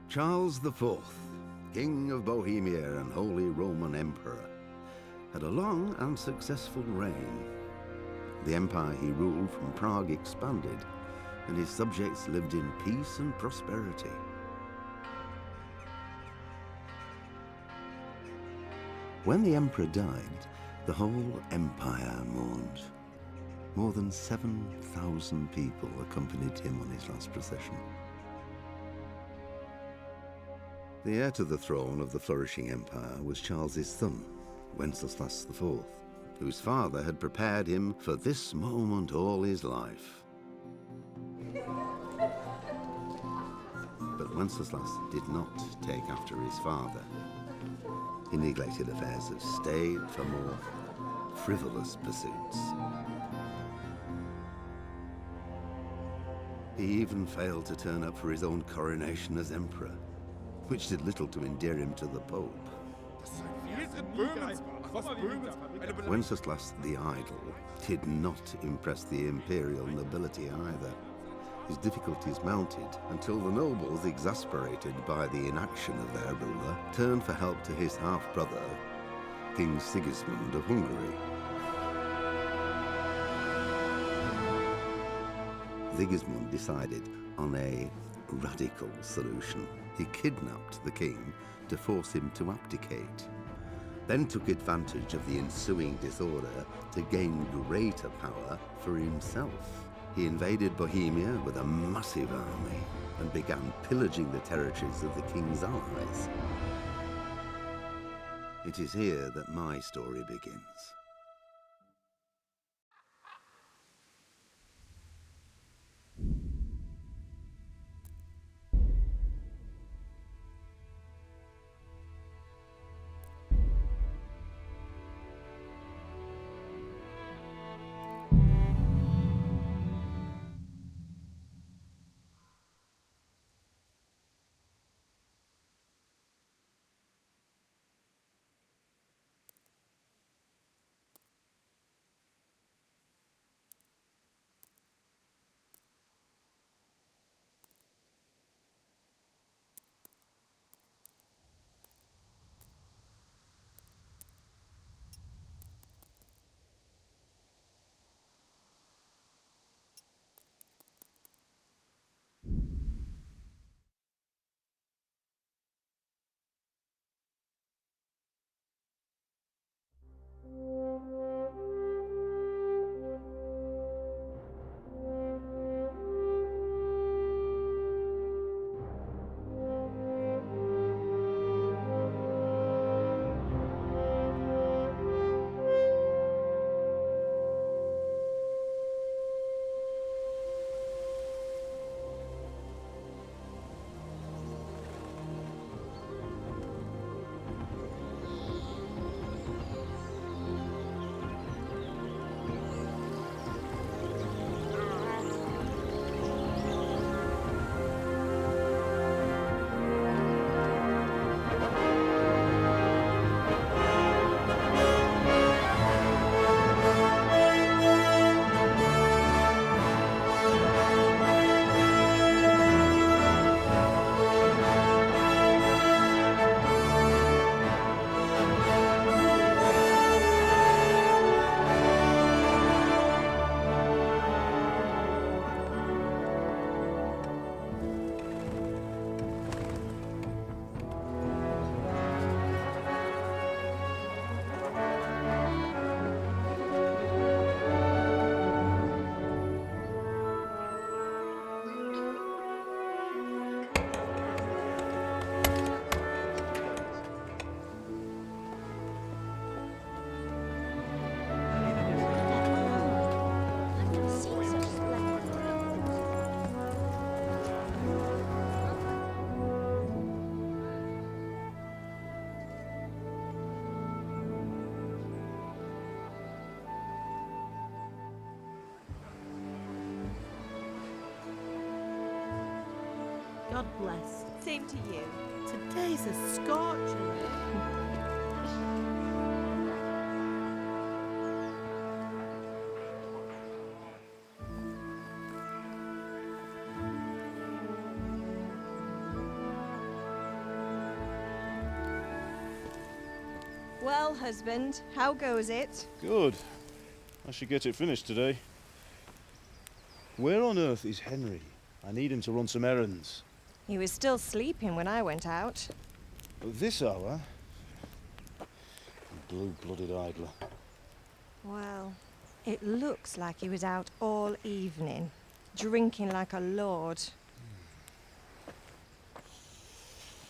Charles IV, King of Bohemia and Holy Roman Emperor, had a long and successful reign. The empire he ruled from Prague expanded, and his subjects lived in peace and prosperity. When the emperor died, the whole empire mourned. More than 7,000 people accompanied him on his last procession. The heir to the throne of the flourishing empire was Charles's son, Wenceslas IV, whose father had prepared him for this moment all his life. But Wenceslas did not take after his father. He neglected affairs of state for more frivolous pursuits. He even failed to turn up for his own coronation as emperor, which did little to endear him to the Pope. Wenceslas the Idle did not impress the imperial nobility either. His difficulties mounted until the nobles, exasperated by the inaction of their ruler, turned for help to his half-brother, King Sigismund of Hungary. Sigismund decided on a radical solution. He kidnapped the king to force him to abdicate, then took advantage of the ensuing disorder to gain greater power for himself. He invaded Bohemia with a massive army and began pillaging the territories of the king's allies. It is here that my story begins. God bless. Same to you. Today's a scorcher. Well, husband, how goes it? Good. I should get it finished today. Where on earth is Henry? I need him to run some errands. He was still sleeping when I went out. At this hour? Blue-blooded idler. Well, it looks like he was out all evening, drinking like a lord.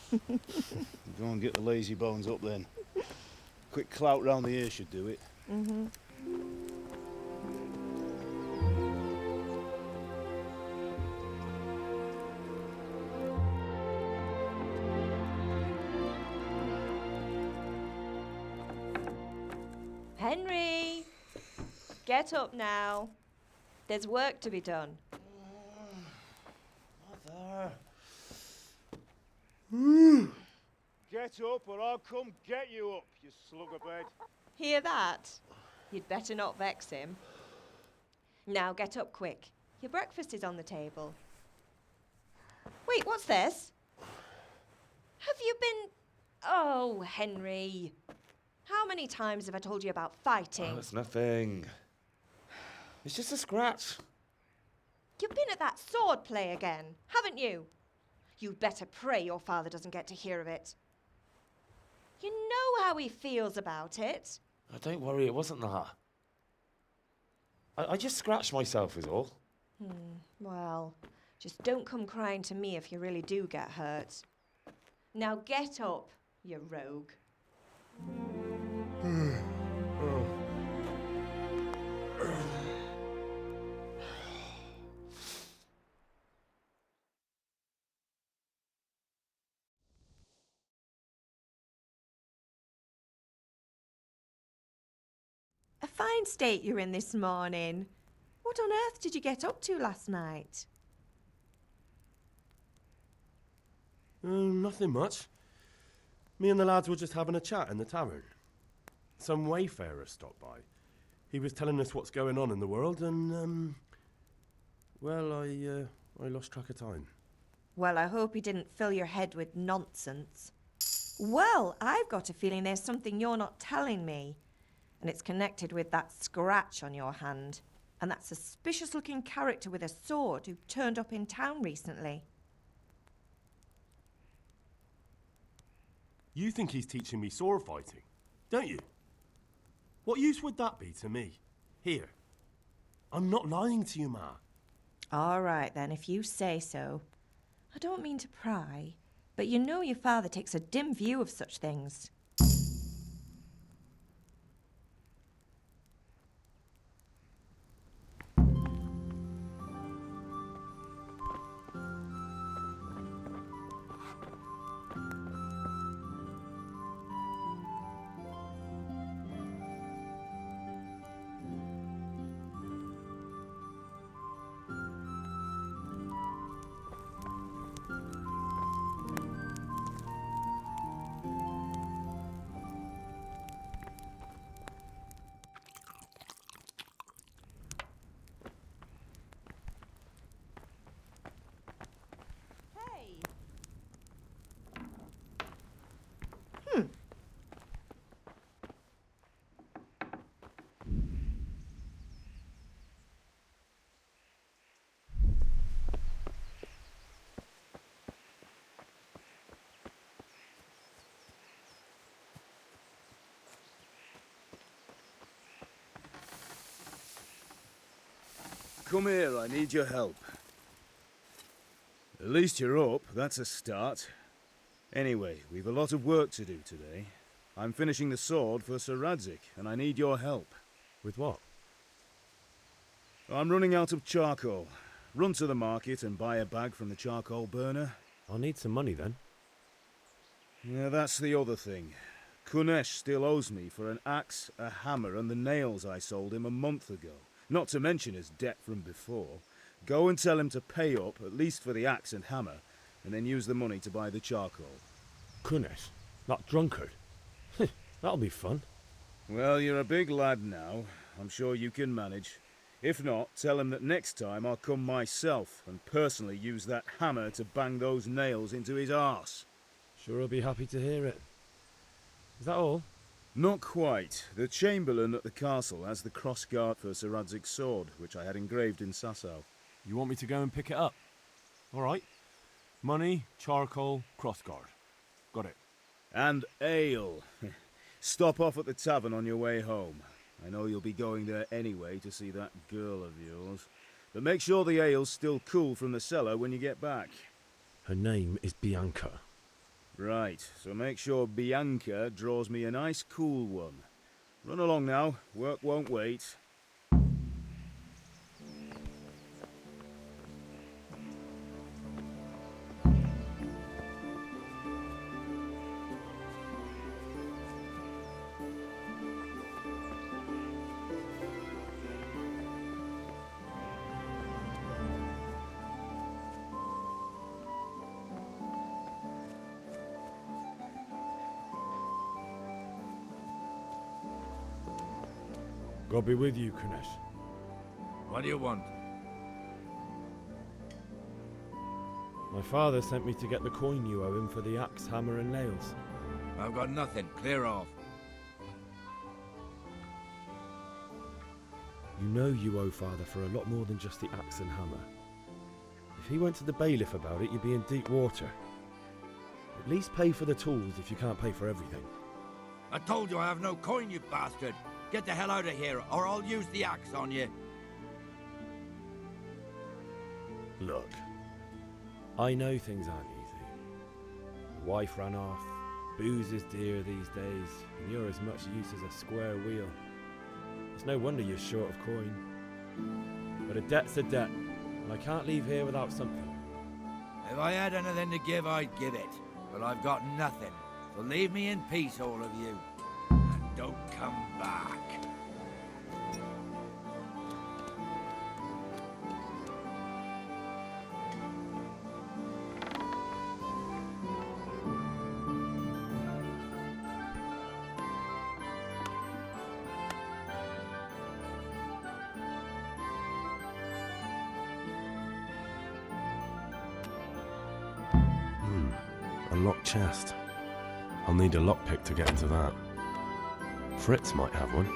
Go and get the lazy bones up then. Quick clout round the ear should do it. Henry! Get up now. There's work to be done. Mother! Get up or I'll come get you up, you slugabed. Hear that? You'd better not vex him. Now get up quick. Your breakfast is on the table. Wait, what's this? Have you been... Oh, Henry. How many times have I told you about fighting? Oh, it's nothing. It's just a scratch. You've been at that sword play again, haven't you? You'd better pray your father doesn't get to hear of it. You know how he feels about it. Oh, don't worry, it wasn't that. I just scratched myself is all. Well, just don't come crying to me if you really do get hurt. Now get up, you rogue. A fine state you're in this morning. What on earth did you get up to last night? Nothing much. Me and the lads were just having a chat in the tavern. Some wayfarer stopped by. He was telling us what's going on in the world and, well, I lost track of time. Well, I hope he didn't fill your head with nonsense. Well, I've got a feeling there's something you're not telling me. And it's connected with that scratch on your hand. And that suspicious-looking character with a sword who turned up in town recently. You think he's teaching me sword fighting, don't you? What use would that be to me? Here. I'm not lying to you, Ma. All right, then, if you say so. I don't mean to pry, but you know your father takes a dim view of such things. Come here, I need your help. At least you're up, that's a start. Anyway, we've a lot of work to do today. I'm finishing the sword for Sir Radzig, and I need your help. With what? I'm running out of charcoal. Run to the market and buy a bag from the charcoal burner. I'll need some money then. Yeah, that's the other thing. Kunesh still owes me for an axe, a hammer, and the nails I sold him a month ago. Not to mention his debt from before. Go and tell him to pay up, at least for the axe and hammer, and then use the money to buy the charcoal. Kunesh? That drunkard? That'll be fun. Well, you're a big lad now. I'm sure you can manage. If not, tell him that next time I'll come myself and personally use that hammer to bang those nails into his arse. Sure, I'll be happy to hear it. Is that all? Not quite. The Chamberlain at the castle has the crossguard for Sir Radzig's sword, which I had engraved in Sasau. You want me to go and pick it up? All right. Money, charcoal, crossguard. Got it. And ale. Stop off at the tavern on your way home. I know you'll be going there anyway to see that girl of yours. But make sure the ale's still cool from the cellar when you get back. Her name is Bianca. Right, so make sure Bianca draws me a nice cool one. Run along now, work won't wait. God be with you, Kunesh. What do you want? My father sent me to get the coin you owe him for the axe, hammer and nails. I've got nothing. Clear off. You know you owe father for a lot more than just the axe and hammer. If he went to the bailiff about it, you'd be in deep water. At least pay for the tools if you can't pay for everything. I told you I have no coin, you bastard. Get the hell out of here, or I'll use the axe on you. Look, I know things aren't easy. The wife ran off, booze is dear these days, and you're as much use as a square wheel. It's no wonder you're short of coin. But a debt's a debt, and I can't leave here without something. If I had anything to give, I'd give it. But I've got nothing. So leave me in peace, all of you. And don't come back. A locked chest. I'll need a lockpick to get into that. Fritz might have one.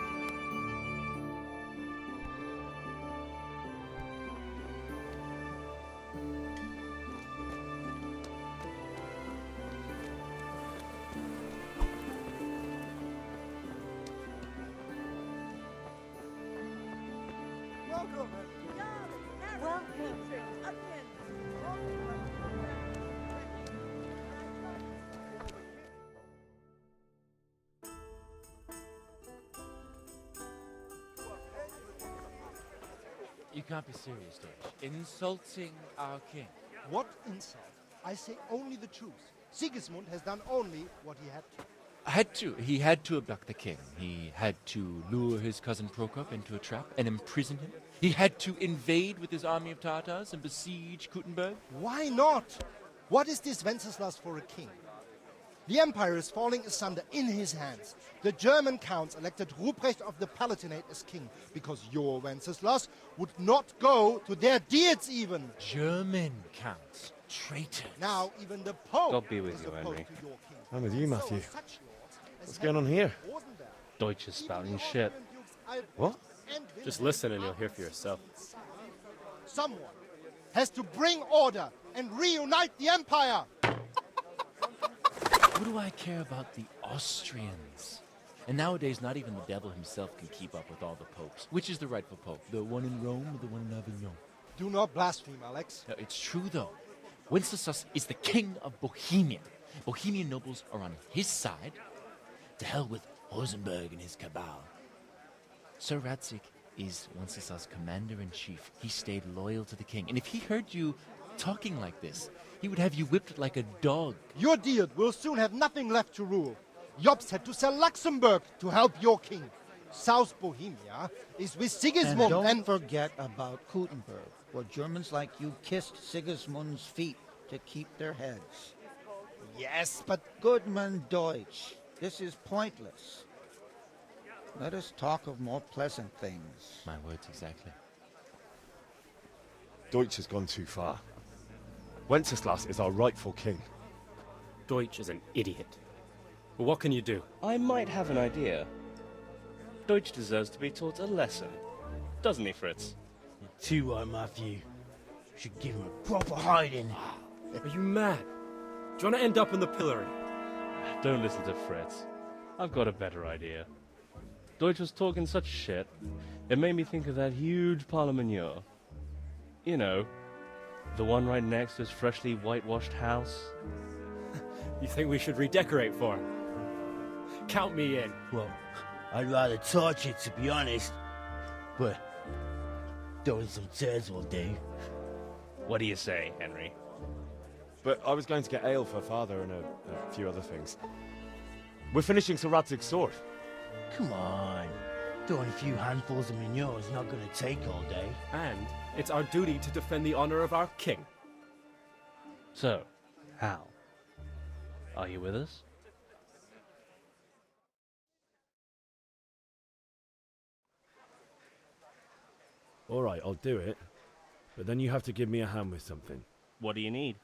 You can't be serious, Deutsch. Insulting our king. What insult? I say only the truth. Sigismund has done only what he had to. He had to abduct the king. He had to lure his cousin Prokop into a trap and imprison him. He had to invade with his army of Tatars and besiege Kuttenberg. Why not? What is this Wenceslas for a king? The empire is falling asunder in his hands. The German counts elected Ruprecht of the Palatinate as king because your Wenceslas would not go to their deeds even. German counts. Traitors. Now even the Pope God be with is you, opposed Henry. to your king. I'm with you, Matthew. So such lords as What's going on Henry here? Rosenberg, Deutsch is even spouting the shit. Austrian dukes Albrecht What? and Just Wilhelm listen and you'll are hear for yourself. Someone has to bring order and reunite the empire. What do I care about the Austrians? And nowadays, not even the devil himself can keep up with all the popes. Which is the rightful pope? The one in Rome or the one in Avignon? Do not blaspheme, Alex. No, it's true, though. Wenceslas is the king of Bohemia. Bohemian nobles are on his side. To hell with Rosenberg and his cabal. Sir Radzig is Wenceslas' commander-in-chief. He stayed loyal to the king. And if he heard you talking like this, he would have you whipped like a dog. Your Diet will soon have nothing left to rule. Jobst had to sell Luxembourg to help your king. South Bohemia is with And Sigismund don't forget about Kuttenberg, where Germans like you kissed Sigismund's feet to keep their heads. Yes, but Goodman Deutsch, this is pointless. Let us talk of more pleasant things. My words exactly. Deutsch has gone too far. Wenceslas is our rightful king. Deutsch is an idiot. Well, what can you do? I might have an idea. Deutsch deserves to be taught a lesson. Doesn't he, Fritz? You're too right, Matthew. Should give him a proper hiding. Are you mad? Do you want to end up in the pillory? Don't listen to Fritz. I've got a better idea. Deutsch was talking such shit, it made me think of that huge parliament. You know, the one right next to his freshly whitewashed house. You think we should redecorate for him? Count me in. Well, I'd rather torch it, to be honest. But throwing some turds will do. What do you say, Henry? But I was going to get ale for Father and a few other things. We're finishing Sir Radzig's sword. Come on. Throwing a few handfuls of manure is not going to take all day. And it's our duty to defend the honor of our king. So, Hal, are you with us? All right, I'll do it. But then you have to give me a hand with something. What do you need?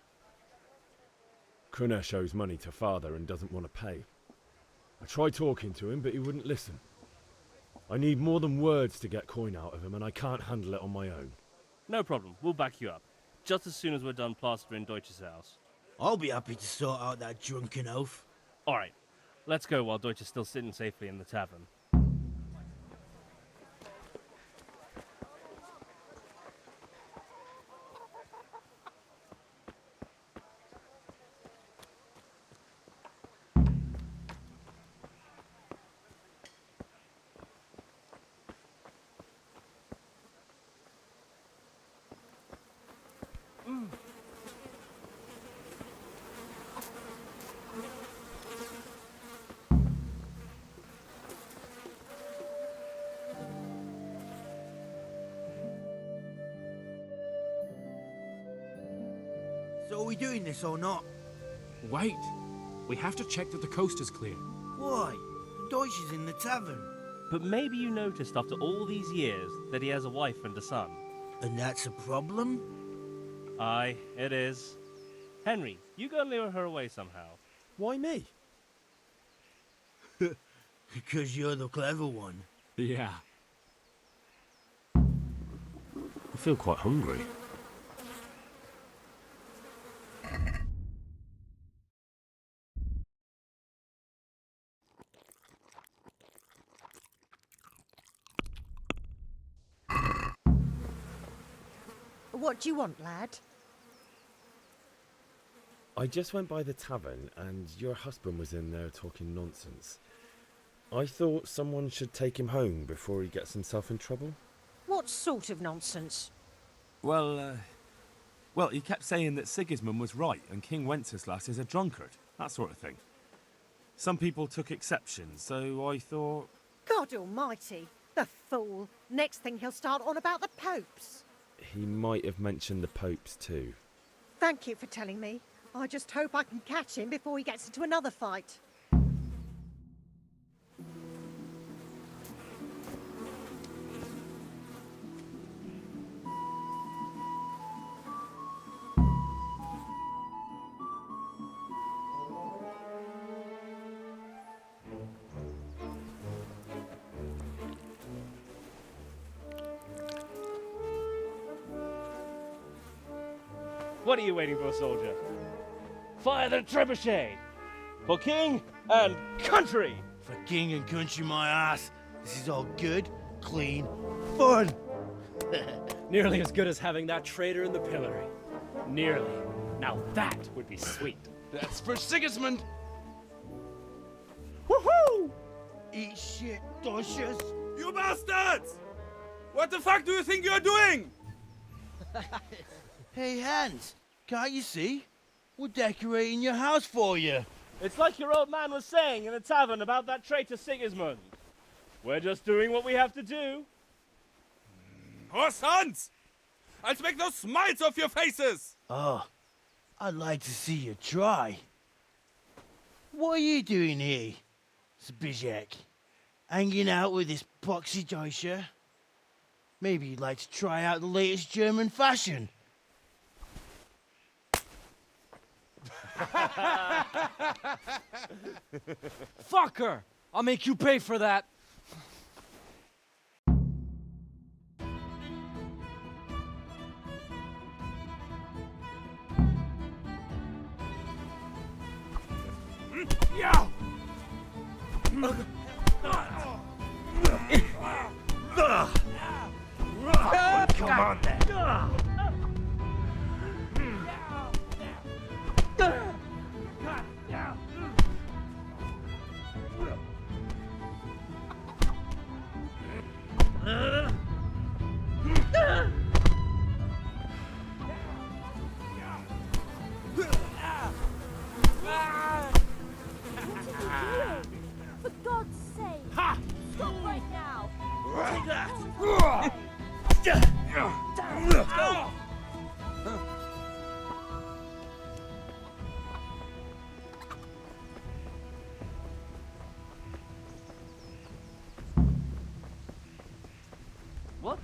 Kunesh owes money to Father and doesn't want to pay. I tried talking to him, but he wouldn't listen. I need more than words to get coin out of him, and I can't handle it on my own. No problem, we'll back you up. Just as soon as we're done plastering Deutsch's house. I'll be happy to sort out that drunken oaf. Alright, let's go while Deutsch is still sitting safely in the tavern. So are we doing this or not? Wait. We have to check that the coast is clear. Why? The Deutsch is in the tavern. But maybe you noticed after all these years that he has a wife and a son. And that's a problem? Aye, it is. Henry, you go and lure her away somehow. Why me? Because you're the clever one. Yeah. I feel quite hungry. What do you want, lad? I just went by the tavern and your husband was in there talking nonsense. I thought someone should take him home before he gets himself in trouble. What sort of nonsense? Well, he kept saying that Sigismund was right and King Wenceslas is a drunkard, that sort of thing. Some people took exception, so I thought... God almighty, the fool. Next thing he'll start on about the popes. He might have mentioned the popes too. Thank you for telling me. I just hope I can catch him before he gets into another fight. What are you waiting for, soldier? Fire the trebuchet! For king and country! For king and country, my ass. This is all good, clean, fun. Nearly as good as having that traitor in the pillory. Nearly. Now that would be sweet. That's for Sigismund! Woohoo! Eat shit, Deutsches. You bastards! What the fuck do you think you're doing? Hey, Hans, can't you see? We're decorating your house for you. It's like your old man was saying in the tavern about that traitor Sigismund. We're just doing what we have to do. Oh, sons! I'll make those smiles off your faces! Oh, I'd like to see you try. What are you doing here, Zbyszek? Hanging out with this poxy Deutscher? Maybe you'd like to try out the latest German fashion. Fuck her! I'll make you pay for that. Yeah! Come on then. For God's sake! Stop right now! What?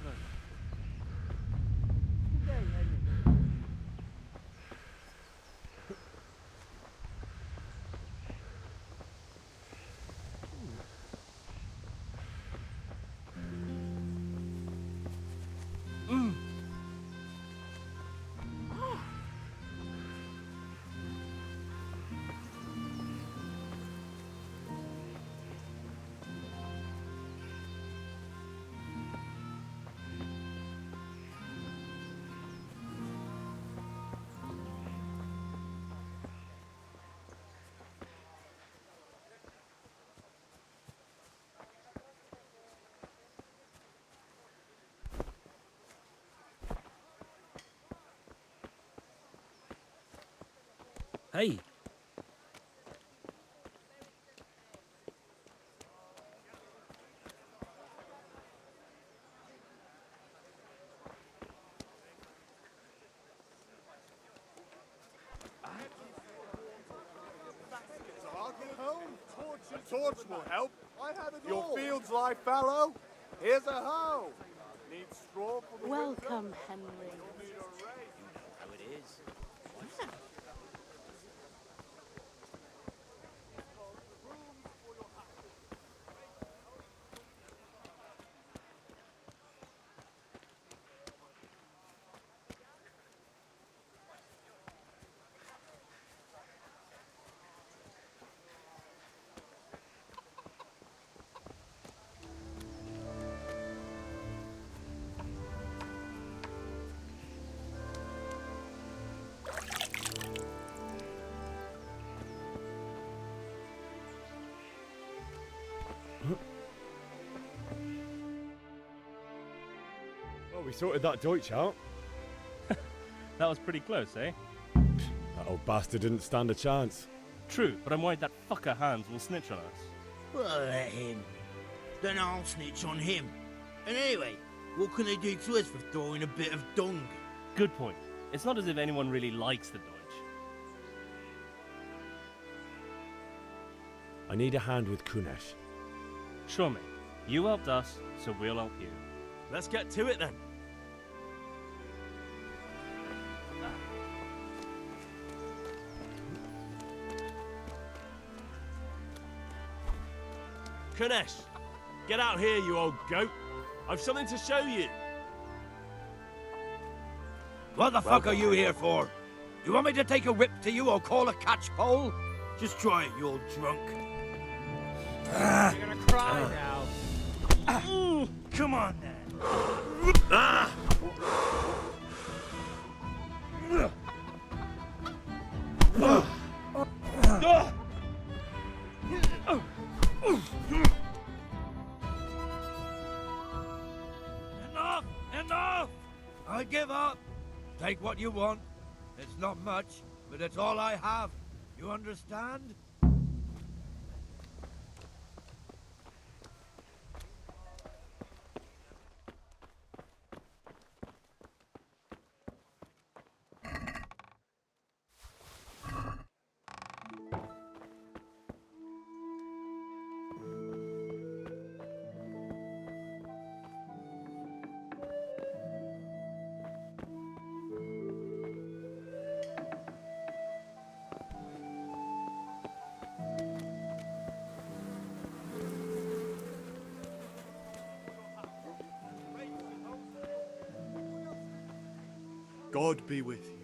Hey. Torch will help. I have it Your fields lie fallow. Here's a hoe. Need straw for the Welcome, Henry. How it is. Well, we sorted that Deutsch out. That was pretty close, eh? That old bastard didn't stand a chance. True, but I'm worried that fucker Hans will snitch on us. Well, let him. Then I'll snitch on him. And anyway, what can they do to us for throwing a bit of dung? Good point. It's not as if anyone really likes the Deutsch. I need a hand with Kunesh. Sure, mate. You helped us, so we'll help you. Let's get to it then. Kunesh, get out here, you old goat. I've something to show you. What the fuck are you here for? You want me to take a whip to you or call a catchpole? Just try it, you old drunk. You're gonna cry now. Come on then. Enough! Enough! I give up. Take what you want. It's not much, but it's all I have. You understand? God be with you.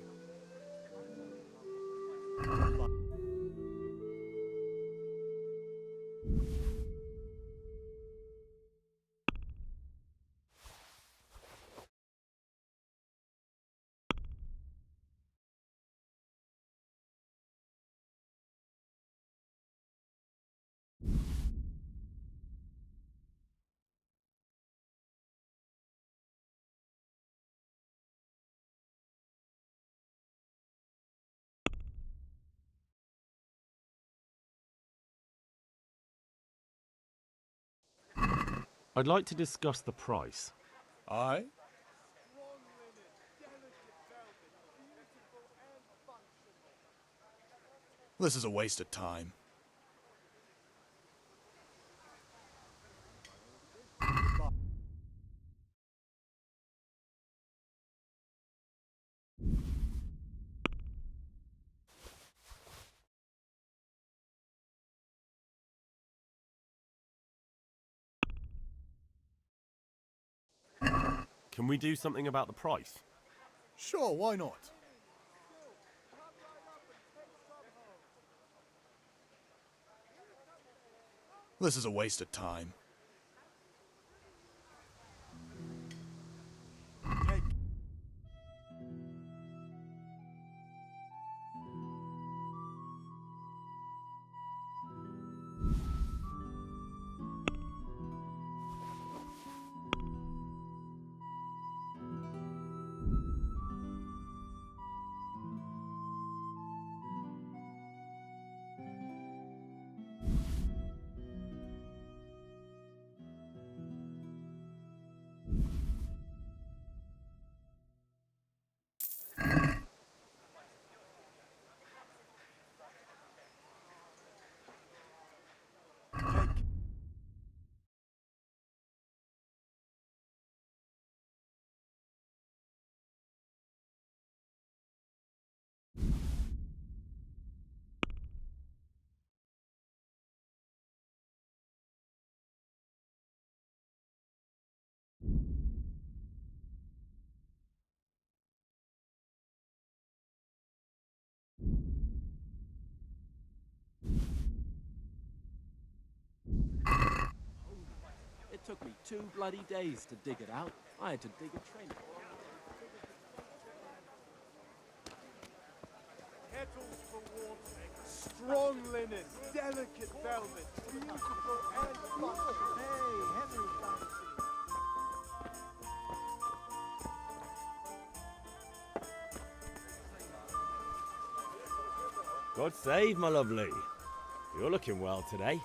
I'd like to discuss the price. Aye? This is a waste of time. Can we do something about the price? Sure, why not? This is a waste of time. It took me 2 bloody days to dig it out. I had to dig a trench. Kettles for water, strong linen, delicate velvet, beautiful and function. Hey, Henry Fancy. God save, my lovely. You're looking well today.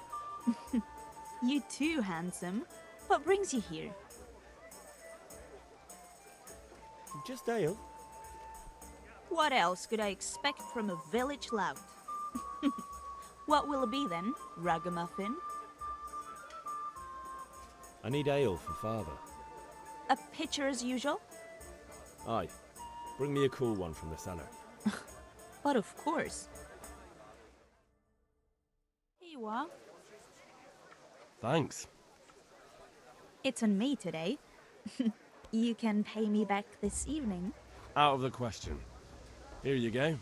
You too, handsome. What brings you here? Just ale. What else could I expect from a village lout? What will it be then, ragamuffin? I need ale for father. A pitcher as usual? Aye. Bring me a cool one from the cellar. But of course. Here you are. Thanks. It's on me today. You can pay me back this evening. Out of the question. Here you go.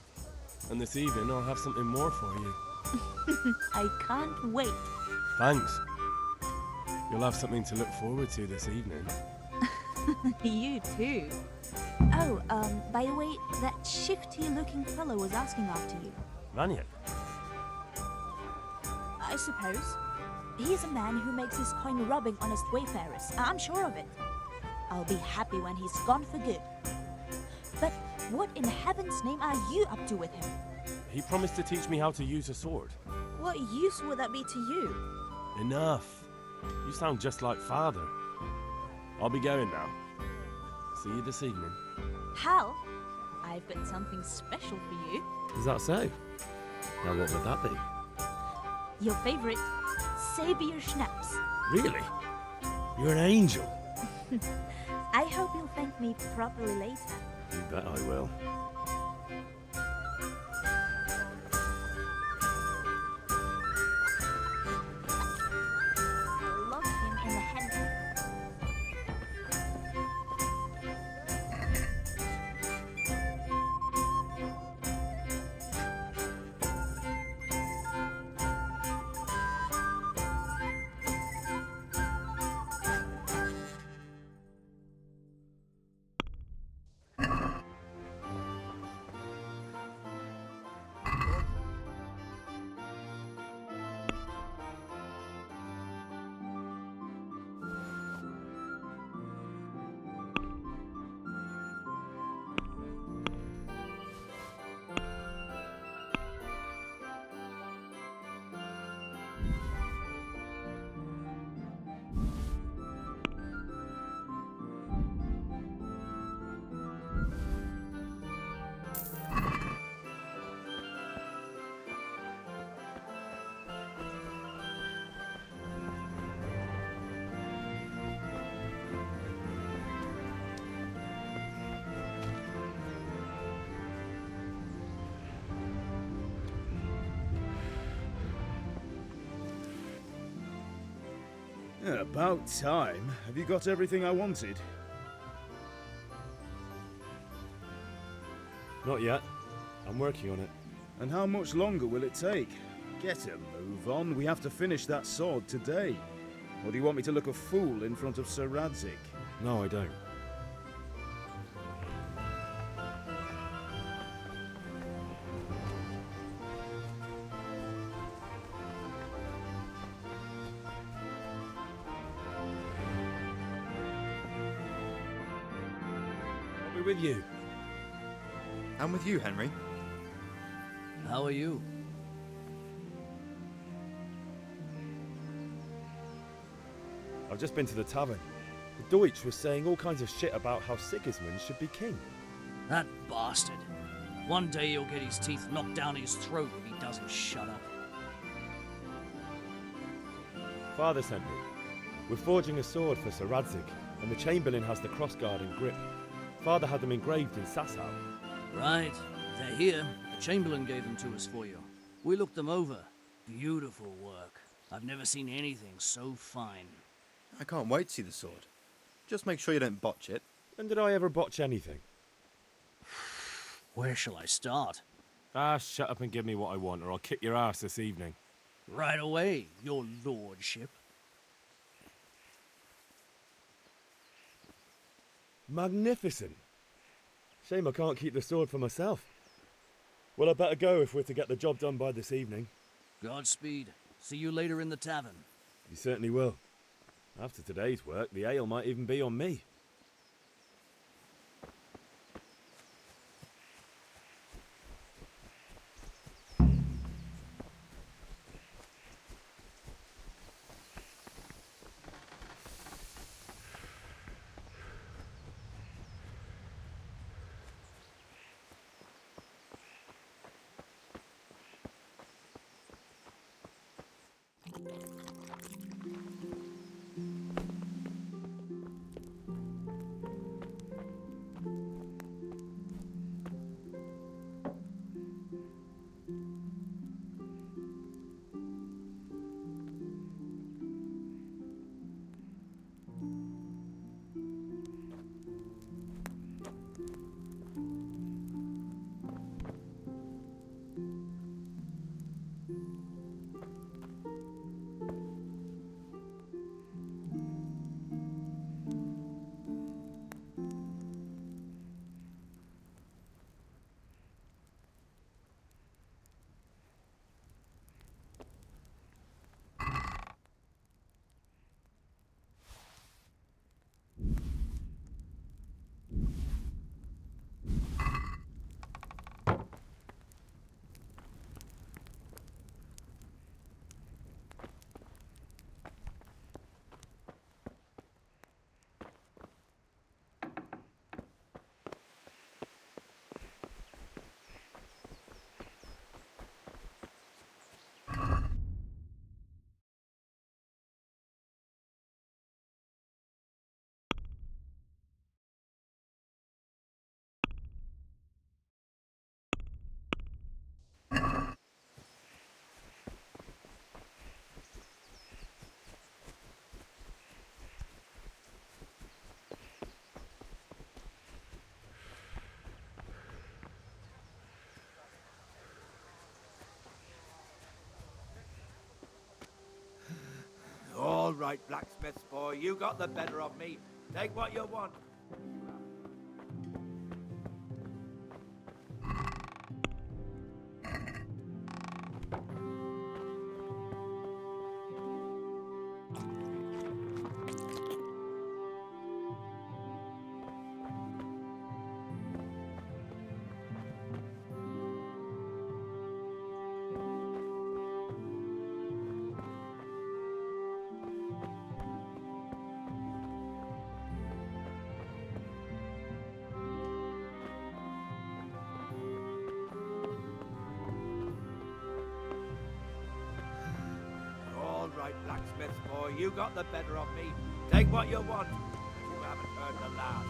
And this evening I'll have something more for you. I can't wait. Thanks. You'll have something to look forward to this evening. You too. Oh, by the way, that shifty-looking fellow was asking after you. Vanya? I suppose. He's a man who makes his coin robbing honest wayfarers. I'm sure of it. I'll be happy when he's gone for good. But what in heaven's name are you up to with him? He promised to teach me how to use a sword. What use would that be to you? Enough. You sound just like father. I'll be going now. See you this evening. Hal, I've got something special for you. Is that so? Now what would that be? Your favorite Sabier Schnapps. Really? You're an angel. I hope you'll thank me properly later. You bet I will. Lock him in the handle. Yeah, about time. Have you got everything I wanted? Not yet. I'm working on it. And how much longer will it take? Get a move on. We have to finish that sword today. Or do you want me to look a fool in front of Sir Radzig? No, I don't. I'll be with you. I'm with you, Henry. How are you? I've just been to the tavern. The Deutsch was saying all kinds of shit about how Sigismund should be king. That bastard. One day he'll get his teeth knocked down his throat if he doesn't shut up. Father sent me. We're forging a sword for Sir Radzig, and the Chamberlain has the crossguard and grip. Father had them engraved in Sasau. Right. They're here. The Chamberlain gave them to us for you. We looked them over. Beautiful work. I've never seen anything so fine. I can't wait to see the sword. Just make sure you don't botch it. When did I ever botch anything? Where shall I start? Ah, shut up and give me what I want, or I'll kick your ass this evening. Right away, your lordship. Magnificent. Shame I can't keep the sword for myself. Well, I better go if we're to get the job done by this evening. Godspeed. See you later in the tavern. You certainly will. After today's work, the ale might even be on me. All right, blacksmith's boy, you got the better of me. Take what you want. Right, blacksmith's boy, you got the better of me. Take what you want. You haven't heard the last.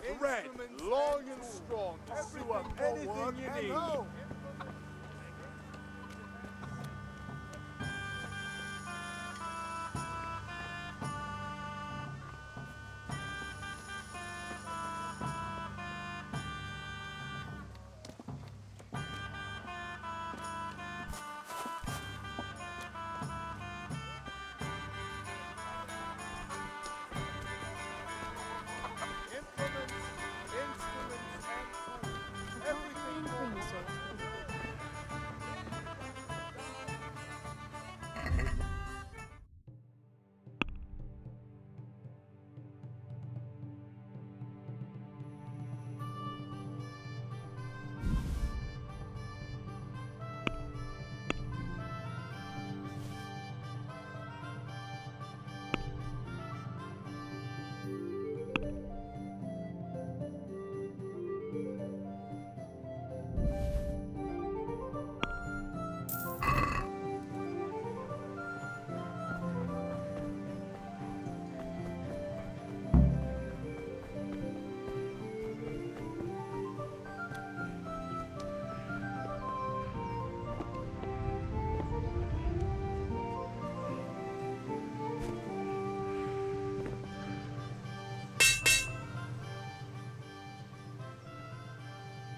Implements, instruments, long and strong. Everyone, anything you need.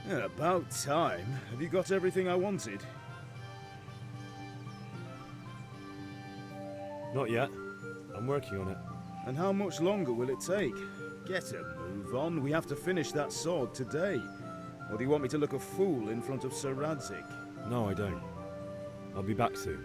Yeah, about time. Have you got everything I wanted? Not yet. I'm working on it. And how much longer will it take? Get a move on. We have to finish that sword today. Or do you want me to look a fool in front of Sir Radzig? No, I don't. I'll be back soon.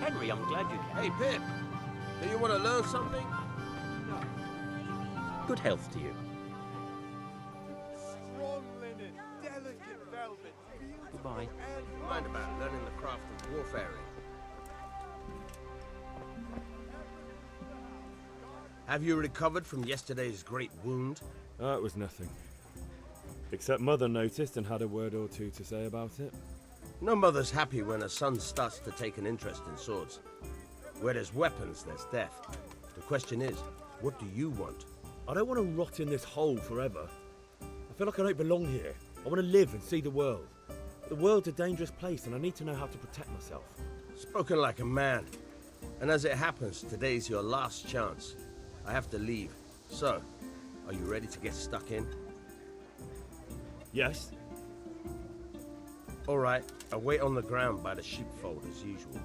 Henry, I'm glad you came. Hey, Pip. Do you want to learn something? Good health to you. Strong linen, delicate velvet, beautiful Goodbye. and Mind about learning the craft of warfaring. Have you recovered from yesterday's great wound? It was nothing. Except Mother noticed and had a word or two to say about it. No mother's happy when a son starts to take an interest in swords. Where there's weapons, there's death. The question is, what do you want? I don't want to rot in this hole forever. I feel like I don't belong here. I want to live and see the world. The world's a dangerous place and I need to know how to protect myself. Spoken like a man. And as it happens, today's your last chance. I have to leave. So, are you ready to get stuck in? Yes. All right, I'll wait on the ground by the sheepfold as usual.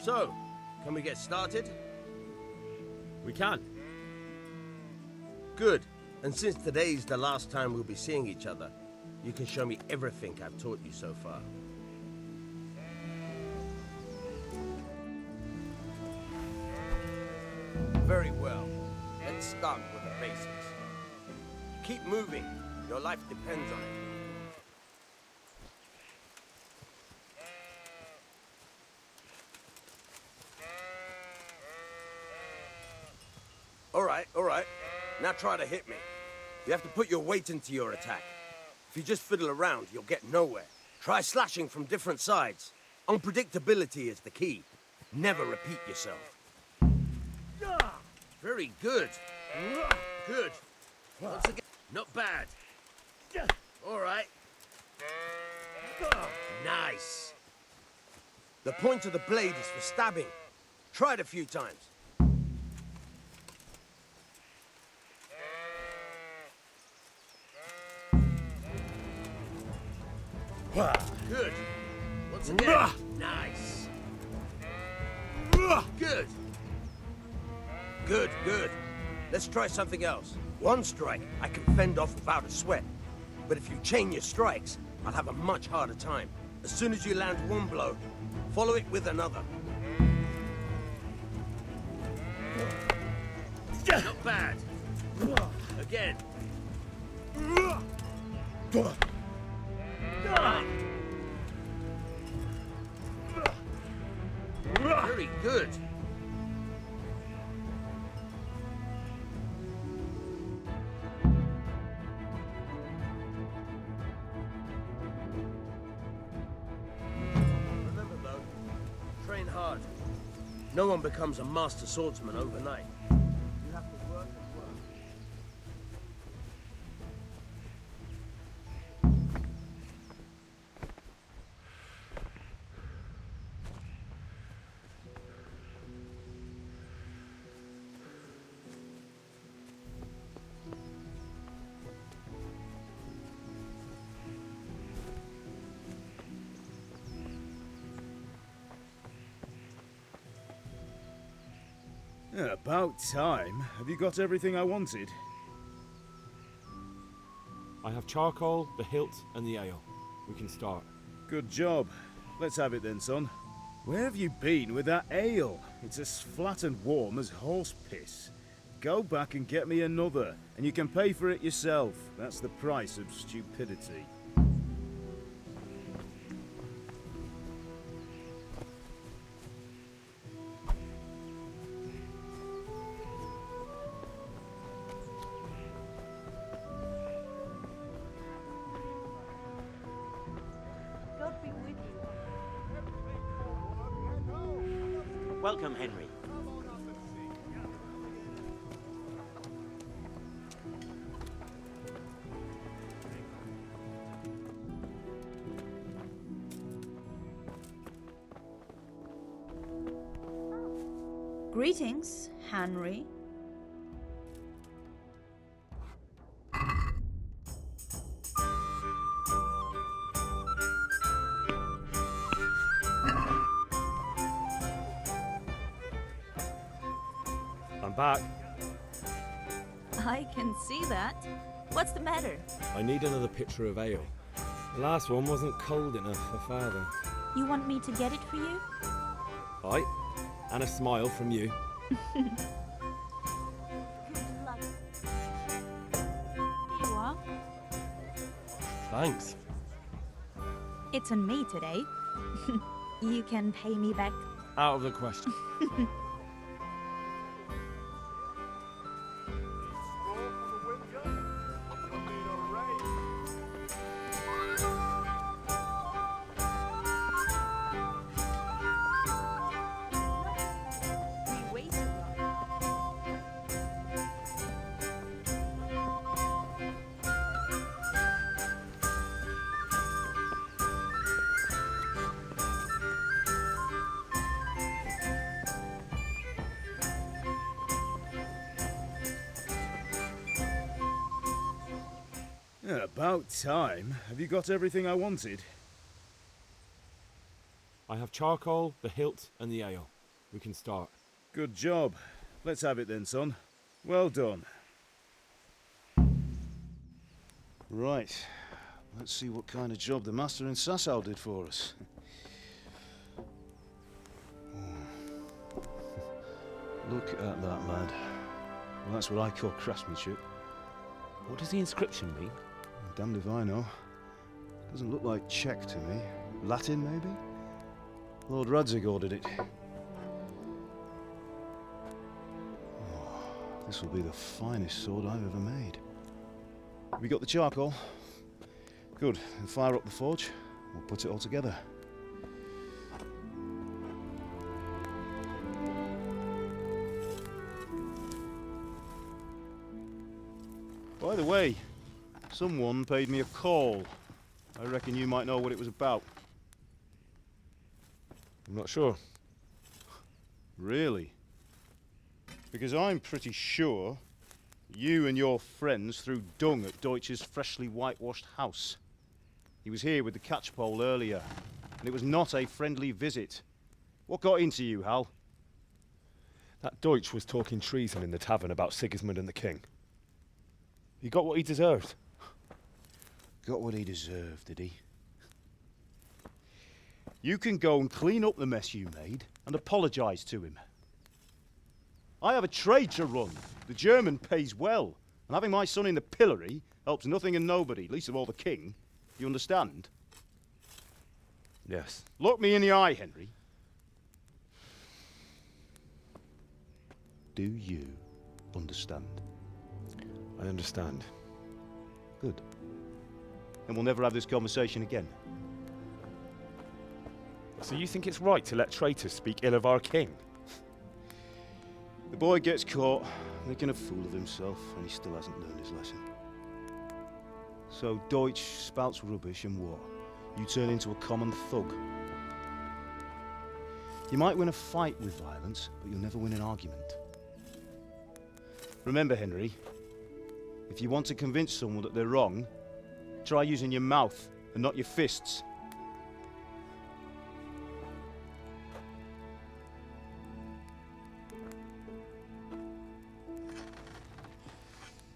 So, can we get started? We can. Good. And since today's the last time we'll be seeing each other, you can show me everything I've taught you so far. Very well. Let's start with the basics. Keep moving. Your life depends on it. Now try to hit me. You have to put your weight into your attack. If you just fiddle around, you'll get nowhere. Try slashing from different sides. Unpredictability is the key. Never repeat yourself. Very good. Good. Once again, not bad. All right. Nice. The point of the blade is for stabbing. Try it a few times. Good. Once again. Nice. Good. Good, good. Let's try something else. One strike, I can fend off without a sweat. But if you chain your strikes, I'll have a much harder time. As soon as you land one blow, follow it with another. Not bad. Again. Very good. Remember though, train hard. No one becomes a master swordsman overnight. You have to work and work. Yeah, about time. Have you got everything I wanted? I have charcoal, the hilt, and the ale. We can start. Good job. Let's have it then, son. Where have you been with that ale? It's as flat and warm as horse piss. Go back and get me another, and you can pay for it yourself. That's the price of stupidity. God be with you. Welcome, Henry. Greetings, Henry. I'm back. I can see that. What's the matter? I need another pitcher of ale. The last one wasn't cold enough for Father. You want me to get it for you? Aye, and a smile from you. Good luck. Here you are. Thanks. It's on me today. You can pay me back. Out of the question. We waited long. Yeah, about time. Have you got everything I wanted? I have charcoal, the hilt, and the ale. We can start. Good job. Let's have it then, son. Well done. Right. Let's see what kind of job the master in Sasau did for us. Look at that, lad. Well, that's what I call craftsmanship. What does the inscription mean? Damned if I know. Doesn't look like Czech to me. Latin, maybe? Lord Radzig ordered it. Oh, This will be the finest sword I've ever made. Have you got the charcoal? Good. Then fire up the forge. We'll put it all together. By the way, someone paid me a call. I reckon you might know what it was about. I'm not sure. Really? Because I'm pretty sure you and your friends threw dung at Deutsch's freshly whitewashed house. He was here with the catchpole earlier, and it was not a friendly visit. What got into you, Hal? That Deutsch was talking treason in the tavern about Sigismund and the king. He got what he deserved. Got what he deserved, did he? You can go and clean up the mess you made and apologise to him. I have a trade to run. The German pays well, and having my son in the pillory helps nothing and nobody, least of all the king. You understand? Yes. Look me in the eye, Henry. Do you understand? I understand. Good. And we'll never have this conversation again. So you think it's right to let traitors speak ill of our king? The boy gets caught, making a fool of himself, and he still hasn't learned his lesson. So Deutsch spouts rubbish, and what? You turn into a common thug. You might win a fight with violence, but you'll never win an argument. Remember, Henry, if you want to convince someone that they're wrong, try using your mouth and not your fists.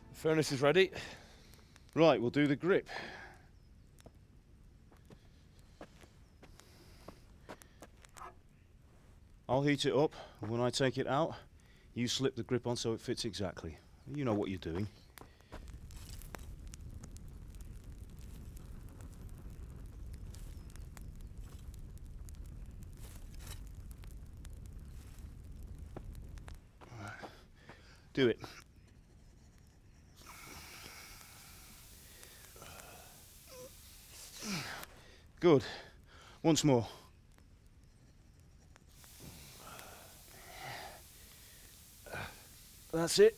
The furnace is ready. Right, we'll do the grip. I'll heat it up, and when I take it out, you slip the grip on so it fits exactly. You know what you're doing. Do it. Good. Once more. That's it.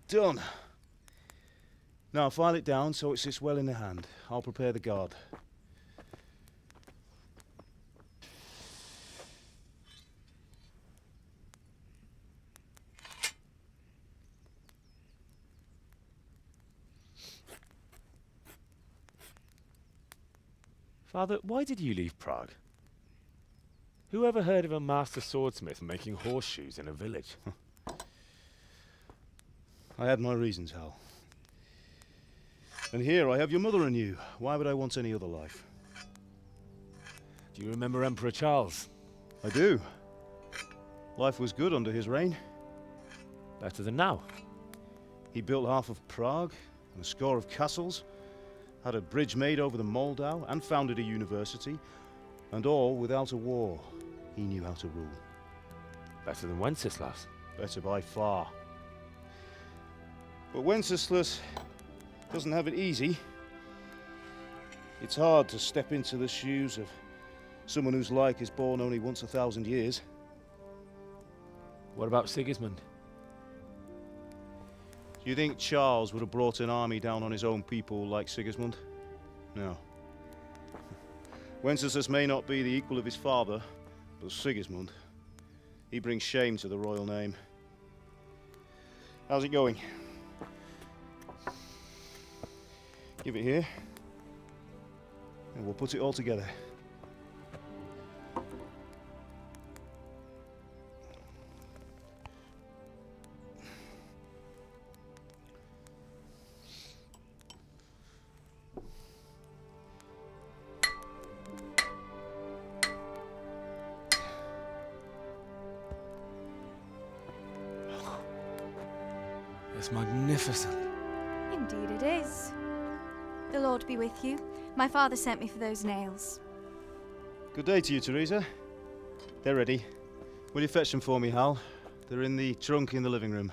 Done. Now file it down so it sits well in the hand. I'll prepare the guard. Father, why did you leave Prague? Who ever heard of a master swordsmith making horseshoes in a village? I had my reasons, Hal. And here I have your mother and you. Why would I want any other life? Do you remember Emperor Charles? I do. Life was good under his reign. Better than now. He built half of Prague and a score of castles, had a bridge made over the Moldau, and founded a university, and all without a war. He knew how to rule. Better than Wenceslas. Better by far. But Wenceslas doesn't have it easy. It's hard to step into the shoes of someone whose like is born only once 1,000 years. What about Sigismund? Do you think Charles would have brought an army down on his own people like Sigismund? No. Wenceslas may not be the equal of his father, but Sigismund, he brings shame to the royal name. How's it going? Give it here, and we'll put it all together. It's magnificent. Indeed it is. The Lord be with you. My father sent me for those nails. Good day to you, Teresa. They're ready. Will you fetch them for me, Hal? They're in the trunk in the living room.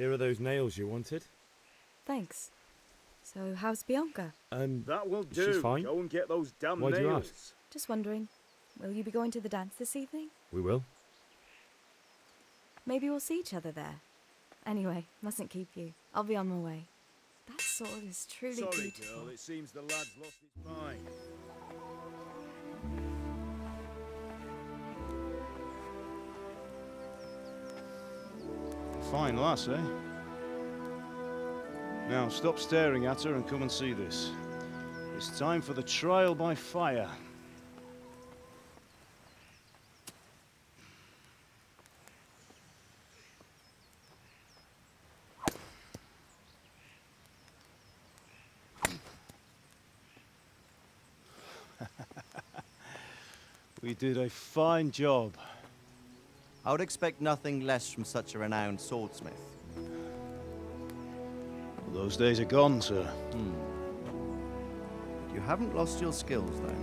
Here are those nails you wanted. Thanks. So, how's Bianca? That will do. She's fine. Go and get those damn Why nails. do you ask? Just wondering, will you be going to the dance this evening? We will. Maybe we'll see each other there. Anyway, mustn't keep you. I'll be on my way. That sword is truly Sorry, beautiful. girl. It seems the lad's lost his mind. Fine lass, eh? Now, stop staring at her and come and see this. It's time for the trial by fire. We did a fine job. I would expect nothing less from such a renowned swordsmith. Those days are gone, sir. You haven't lost your skills, though.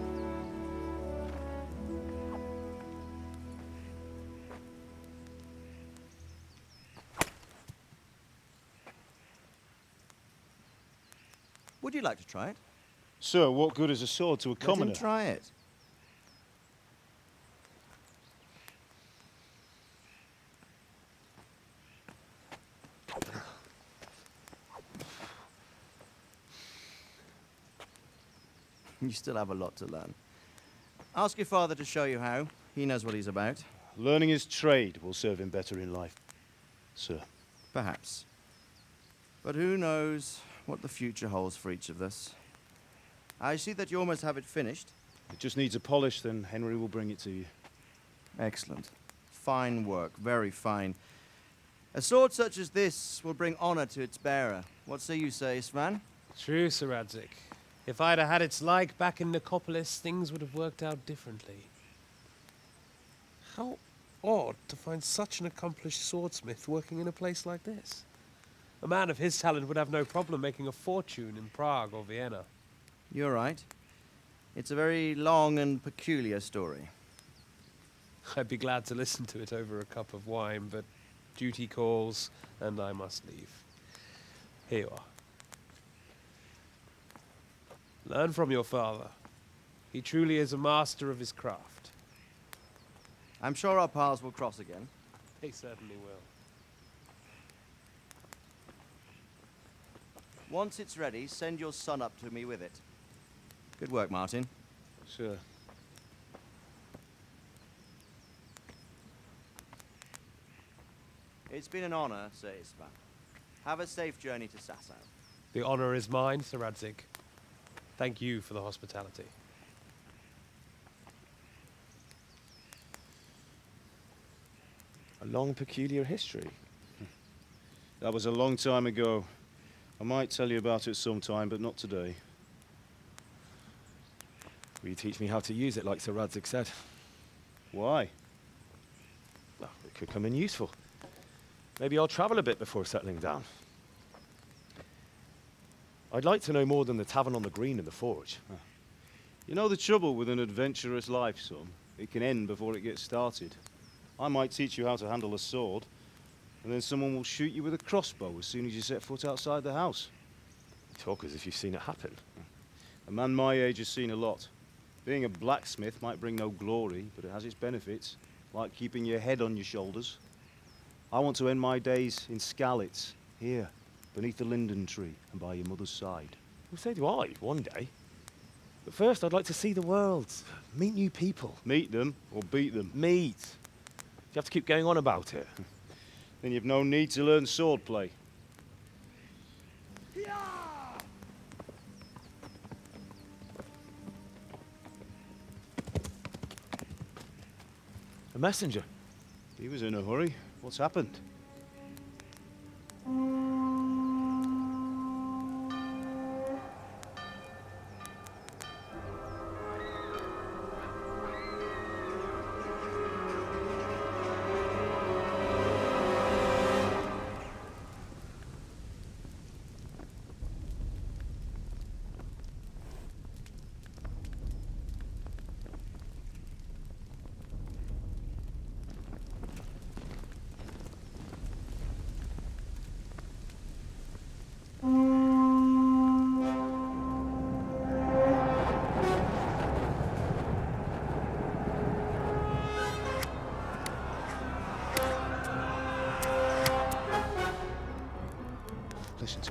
Would you like to try it? Sir, what good is a sword to a commoner? Let him try it. You still have a lot to learn. Ask your father to show you how. He knows what he's about. Learning his trade will serve him better in life, sir. Perhaps. But who knows what the future holds for each of us. I see that you almost have it finished. It just needs a polish, then Henry will bring it to you. Excellent. Fine work, very fine. A sword such as this will bring honor to its bearer. What say you, Svan? True, Sir Radzig. If I'd have had its like back in Nicopolis, things would have worked out differently. How odd to find such an accomplished swordsmith working in a place like this. A man of his talent would have no problem making a fortune in Prague or Vienna. You're right. It's a very long and peculiar story. I'd be glad to listen to it over a cup of wine, but duty calls, and I must leave. Here you are. Learn from your father. He truly is a master of his craft. I'm sure our paths will cross again. They certainly will. Once it's ready, send your son up to me with it. Good work, Martin. Sure. It's been an honor, Sir Istvan. Have a safe journey to Sasau. The honor is mine, Sir Radzig. Thank you for the hospitality. A long, peculiar history. That was a long time ago. I might tell you about it sometime, but not today. Will you teach me how to use it, like Sir Radzig said? Why? Well, it could come in useful. Maybe I'll travel a bit before settling down. I'd like to know more than the tavern on the green and the forge. You know the trouble with an adventurous life, son? It can end before it gets started. I might teach you how to handle a sword, and then someone will shoot you with a crossbow as soon as you set foot outside the house. You talk as if you've seen it happen. A man my age has seen a lot. Being a blacksmith might bring no glory, but it has its benefits, like keeping your head on your shoulders. I want to end my days in Skalitz, here, beneath the linden tree and by your mother's side. Well, so do I, one day. But first, I'd like to see the world, meet new people. Meet them or beat them? Meet. You have to keep going on about it. Then you've no need to learn swordplay. A messenger. He was in a hurry. What's happened?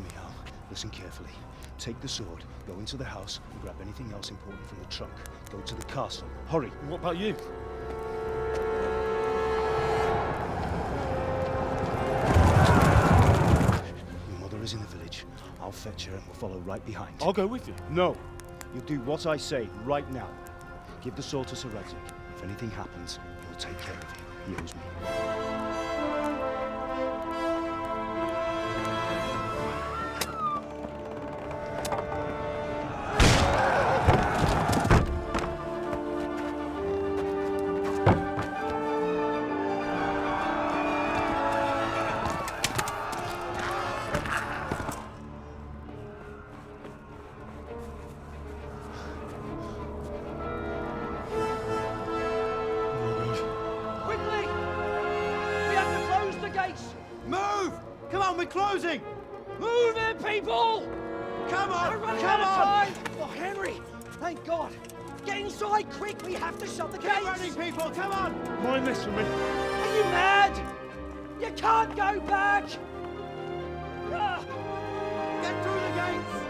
me, Hal. Listen carefully. Take the sword, go into the house, and grab anything else important from the trunk. Go to the castle. Hurry! What about you? Your mother is in the village. I'll fetch her and we'll follow right behind. I'll go with you. No! You'll do what I say right now. Give the sword to Sir Radzig. If anything happens, he'll take care of you. He owes me. Closing! Move it, people! Come on! We're running Come out of on! time! Oh, Henry! Thank God! Get inside, quick! We have to shut the gates! Keep running, people! Come on! Mind this for me. Are you mad? You can't go back! Ah. Get through the gates!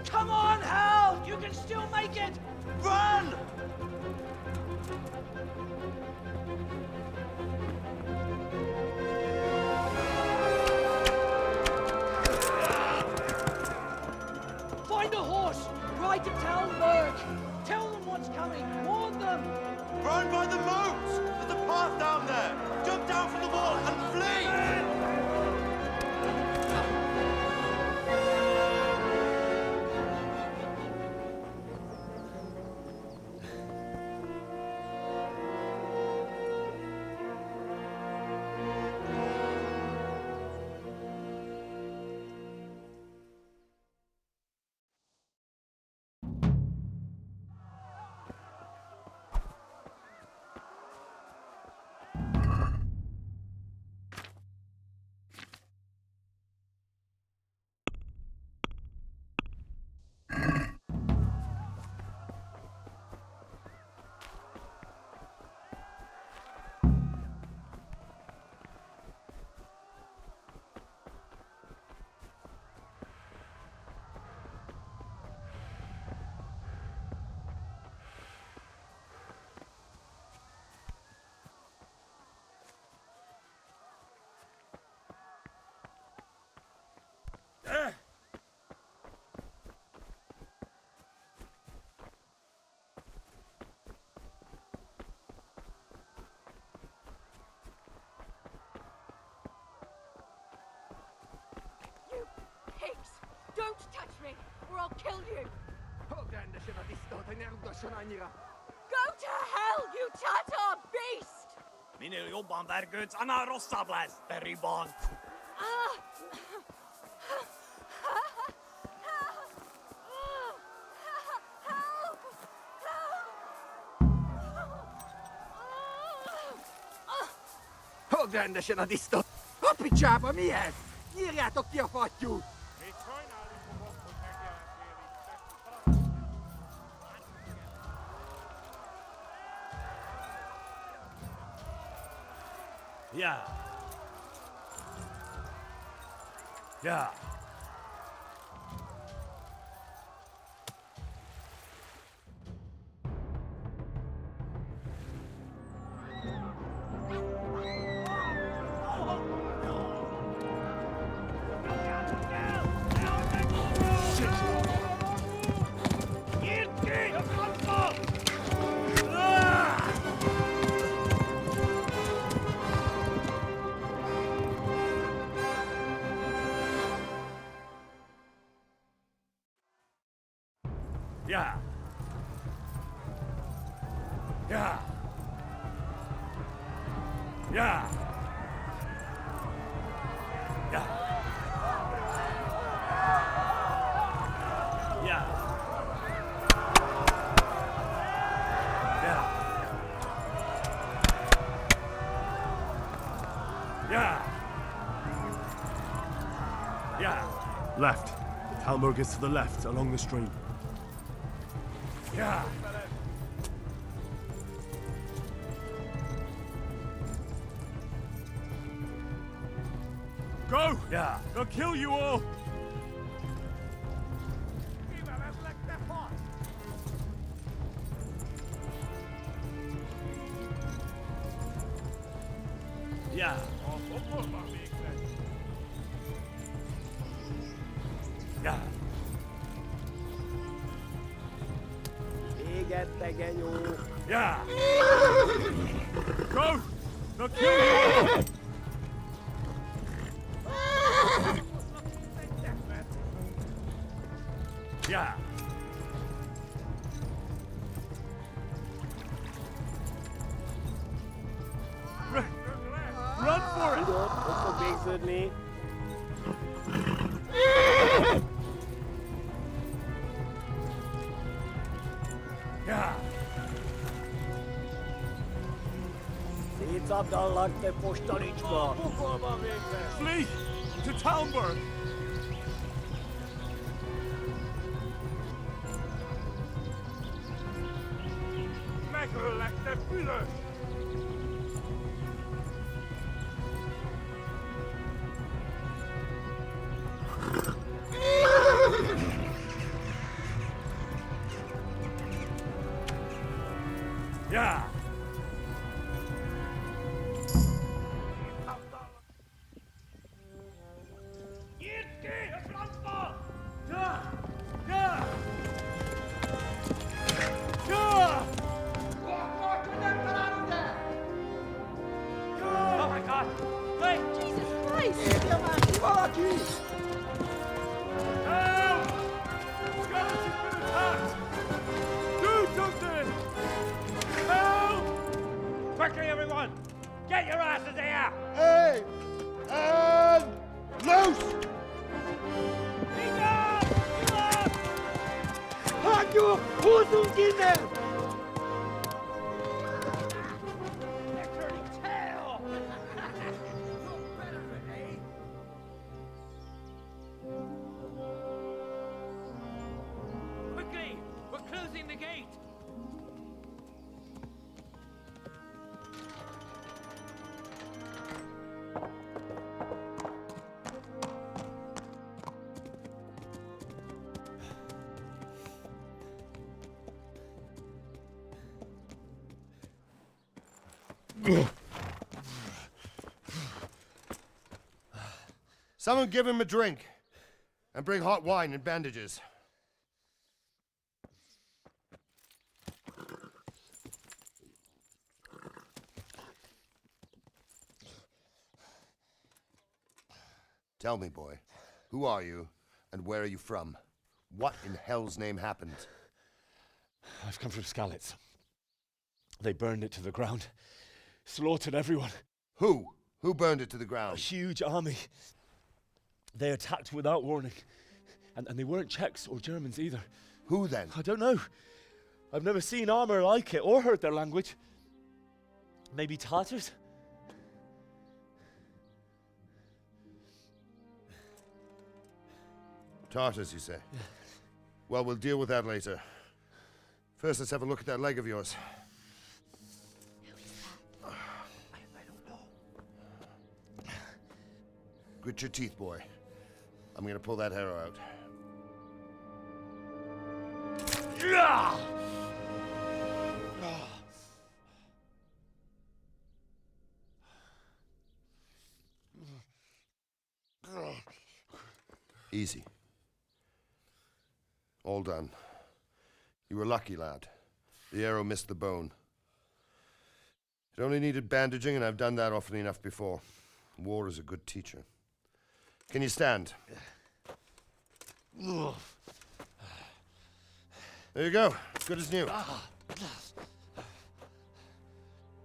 Come on, Hal! You can still make it! Run! Find a horse! Ride to tell Merc! Tell them what's coming! Warn them! Run by the moat! There's a path down there! Jump down from the wall and flee! Pigs! Don't touch me, or I'll kill you! Go to hell, you Tatar beast! Minä joban värgöts anna rossablas, beribon. Hagd rendesen a disztot! A picsába mi ez? Nyírjátok ki a fattyút! Yeah. Yeah. Yeah. Yeah. Yeah. Yeah. Yeah. Yeah. Yeah. Left. Talmberg is to the left, along the stream. Yeah. Go! Yeah. They'll kill you all! Yeah. Yeah. Yeah. Go! They'll kill you all! Yeah. Run for it! Yeah. Flee! To Talmberg! Megalek the Brüder! Yeah. Oh my god! Hey! Jesus Christ! Help! Skeleton's been attacked! Do something! Help! Quickly, everyone! Get your asses here! Hey! And loose! Halt your Hosen in there! They're turning tail! Quickly! We're closing the gate! Someone give him a drink. And bring hot wine and bandages. Tell me, boy, who are you and where are you from? What in hell's name happened? I've come from Skalitz. They burned it to the ground. Slaughtered everyone. Who? Who burned it to the ground? A huge army. They attacked without warning. And they weren't Czechs or Germans either. Who then? I don't know. I've never seen armor like it or heard their language. Maybe Tatars? Tartars, you say? Yeah. Well, we'll deal with that later. First, let's have a look at that leg of yours. Who is that? I don't know. Grit your teeth, boy. I'm gonna pull that arrow out. Easy. All done. You were lucky, lad. The arrow missed the bone. It only needed bandaging, and I've done that often enough before. War is a good teacher. Can you stand? There you go. Good as new.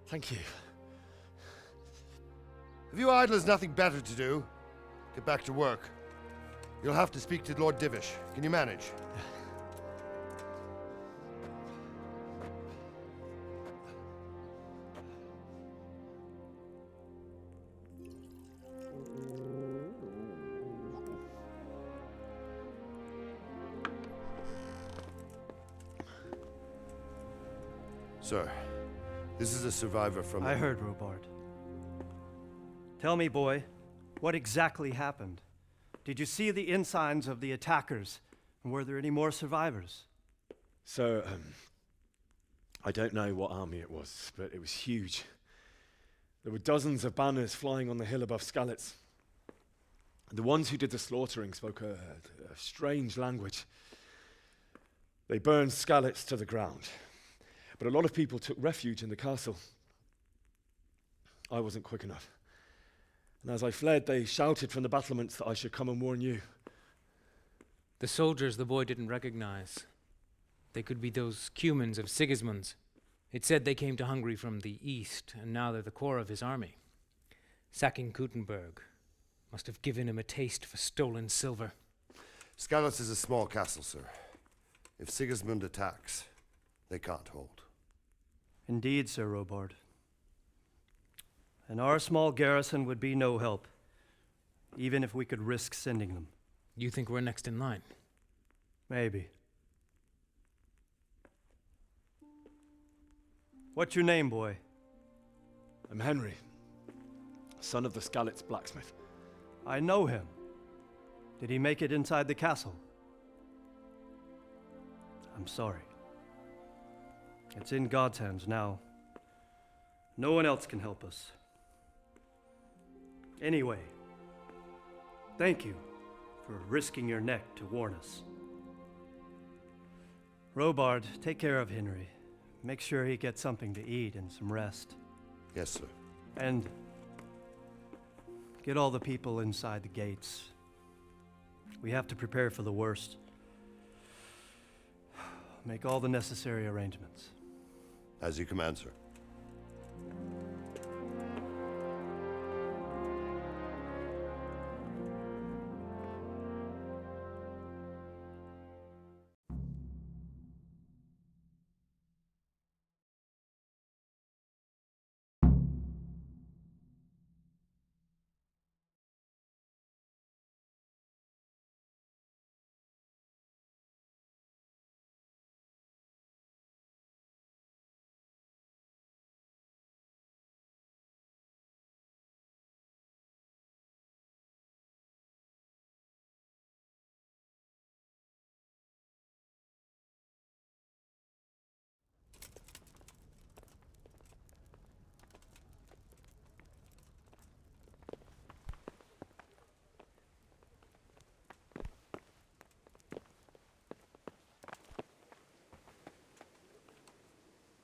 Thank you. Have you idlers nothing better to do? Get back to work. You'll have to speak to Lord Divish. Can you manage? Sir, this is a survivor from... I heard, Robard. Tell me, boy, what exactly happened? Did you see the ensigns of the attackers? And were there any more survivors? So, I don't know what army it was, but it was huge. There were dozens of banners flying on the hill above Skalitz. The ones who did the slaughtering spoke a strange language. They burned Skalitz to the ground. But a lot of people took refuge in the castle. I wasn't quick enough. And as I fled, they shouted from the battlements that I should come and warn you. The soldiers the boy didn't recognize. They could be those Cumans of Sigismund's. It said they came to Hungary from the east, and now they're the core of his army. Sacking Kuttenberg must have given him a taste for stolen silver. Skalitz is a small castle, sir. If Sigismund attacks, they can't hold. Indeed, Sir Robard. And our small garrison would be no help, even if we could risk sending them. You think we're next in line? Maybe. What's your name, boy? I'm Henry, son of the Skalitz blacksmith. I know him. Did he make it inside the castle? I'm sorry. It's in God's hands now. No one else can help us. Anyway, thank you for risking your neck to warn us. Robard, take care of Henry. Make sure he gets something to eat and some rest. Yes, sir. And get all the people inside the gates. We have to prepare for the worst. Make all the necessary arrangements. As you command, sir.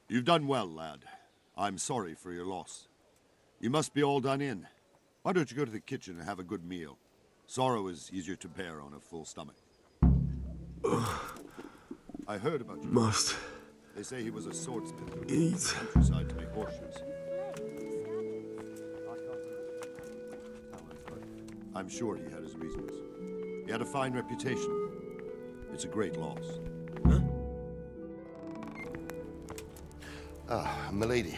You've done well, lad. I'm sorry for your loss. You must be all done in. Why don't you go to the kitchen and have a good meal? Sorrow is easier to bear on a full stomach. I heard about you. Must. They say he was a swordsmith who Eat. the countryside to make horseshoes. I'm sure he had his reasons. He had a fine reputation. It's a great loss. Ah, milady.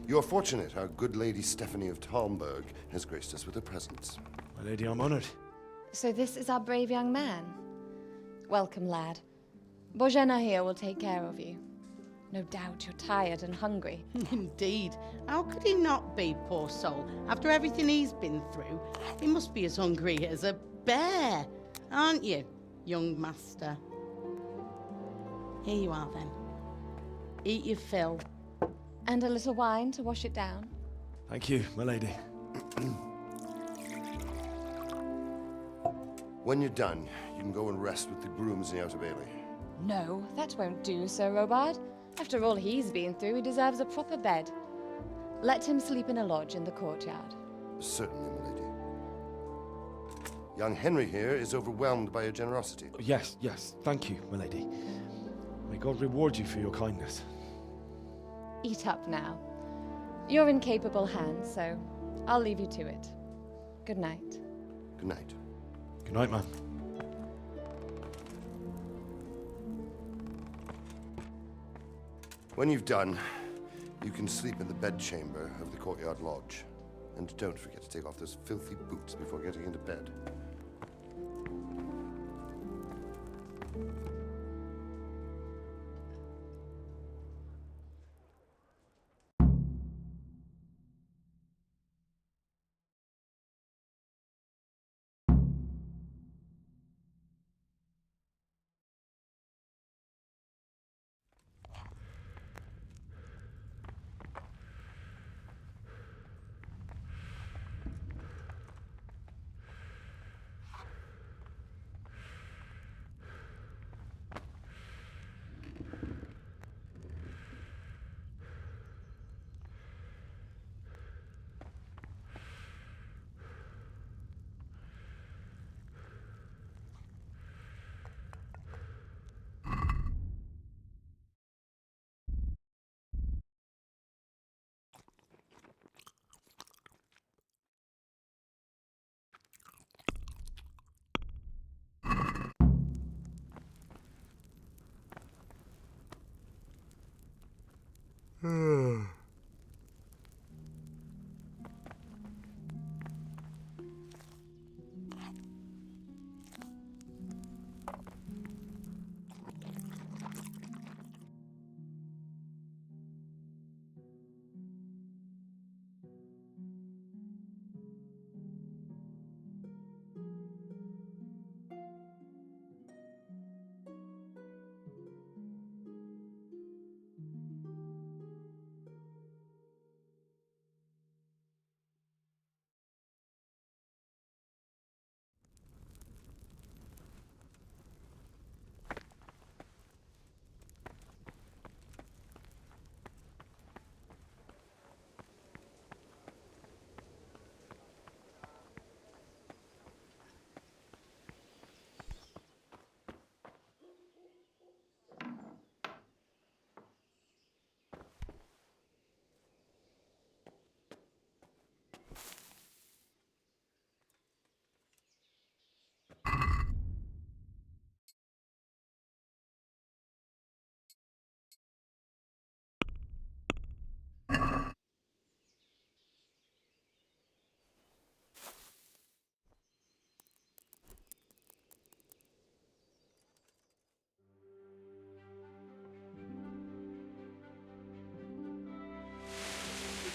You are fortunate our good lady Stephanie of Talmberg has graced us with her presence. My lady, I'm honored. So this is our brave young man. Welcome, lad. Bozhena here will take care of you. No doubt you're tired and hungry. Indeed. How could he not be, poor soul? After everything he's been through, he must be as hungry as a bear, aren't you, young master? Here you are, then. Eat your fill. And a little wine to wash it down. Thank you, my lady. When you're done, you can go and rest with the grooms in the Outer Bailey. No, that won't do, Sir Robard. After all he's been through, he deserves a proper bed. Let him sleep in a lodge in the courtyard. Certainly, my lady. Young Henry here is overwhelmed by your generosity. Yes, yes, thank you, my lady. May God reward you for your kindness. Eat up now. You're in capable hands, so I'll leave you to it. Good night. Good night. Good night, ma'am. When you've done, you can sleep in the bedchamber of the courtyard lodge. And don't forget to take off those filthy boots before getting into bed.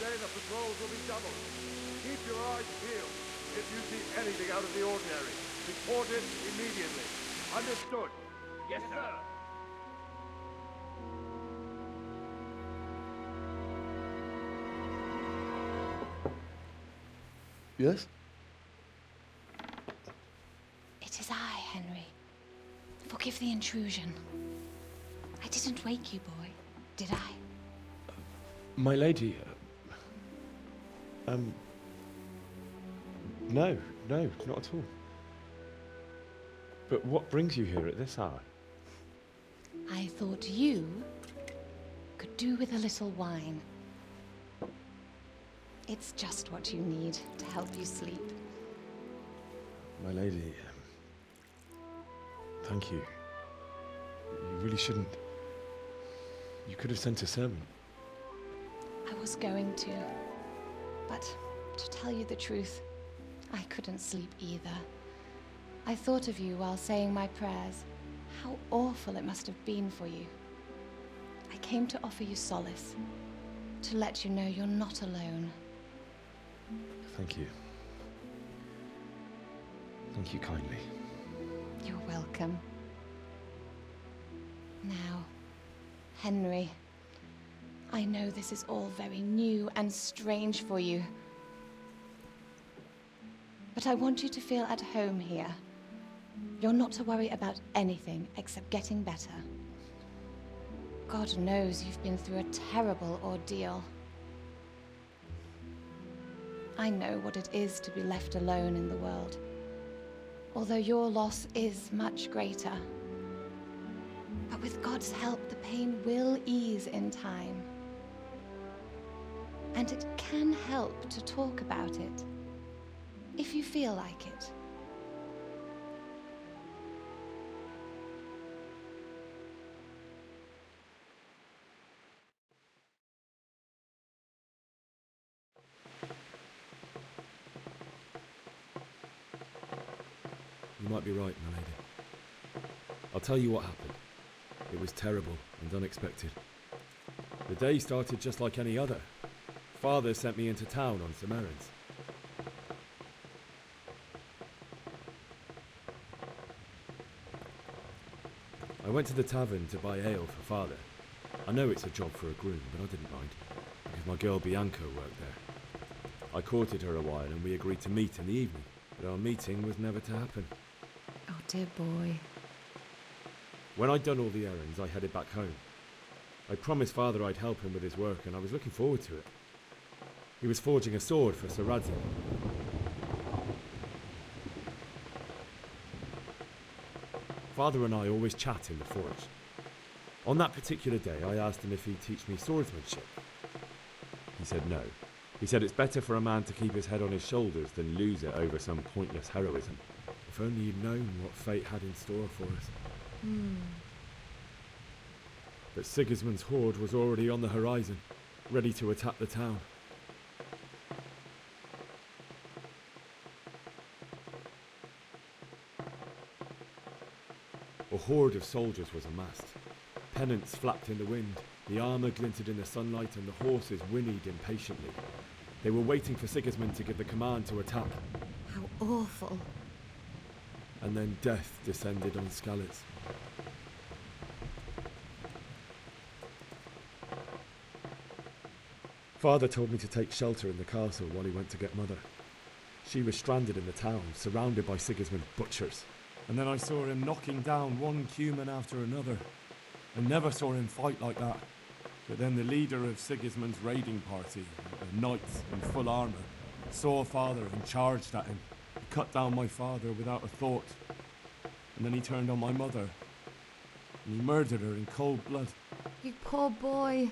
Today the patrols will be doubled. Keep your eyes peeled. If you see anything out of the ordinary, report it immediately. Understood? Yes, sir. Yes? It is I, Henry. Forgive the intrusion. I didn't wake you, boy, did I? My lady, no, not at all. But what brings you here at this hour? I thought you could do with a little wine. It's just what you need to help you sleep. My lady, thank you. You really shouldn't. You could have sent a servant. I was going to, but to tell you the truth, I couldn't sleep either. I thought of you while saying my prayers. How awful it must have been for you. I came to offer you solace, to let you know you're not alone. Thank you. Thank you kindly. You're welcome. Now, Henry, I know this is all very new and strange for you, but I want you to feel at home here. You're not to worry about anything except getting better. God knows you've been through a terrible ordeal. I know what it is to be left alone in the world, although your loss is much greater. But with God's help, the pain will ease in time. And it can help to talk about it, if you feel like it. You might be right, my lady. I'll tell you what happened. It was terrible and unexpected. The day started just like any other. Father sent me into town on some errands. I went to the tavern to buy ale for Father. I know it's a job for a groom, but I didn't mind, because my girl Bianca worked there. I courted her a while and we agreed to meet in the evening, but our meeting was never to happen. Oh, dear boy. When I'd done all the errands, I headed back home. I promised Father I'd help him with his work, and I was looking forward to it. He was forging a sword for Sir Radzig. Father and I always chat in the forge. On that particular day, I asked him if he'd teach me swordsmanship. He said no. He said it's better for a man to keep his head on his shoulders than lose it over some pointless heroism. If only you'd known what fate had in store for us. But Sigismund's horde was already on the horizon, ready to attack the town. A horde of soldiers was amassed. Pennants flapped in the wind, the armour glinted in the sunlight, and the horses whinnied impatiently. They were waiting for Sigismund to give the command to attack. How awful. And then death descended on Skalitz. Father told me to take shelter in the castle while he went to get Mother. She was stranded in the town, surrounded by Sigismund's butchers. And then I saw him knocking down one Cuman after another. I never saw him fight like that. But then the leader of Sigismund's raiding party, a knight in full armour, saw Father and charged at him. He cut down my father without a thought. And then he turned on my mother. And he murdered her in cold blood. You poor boy.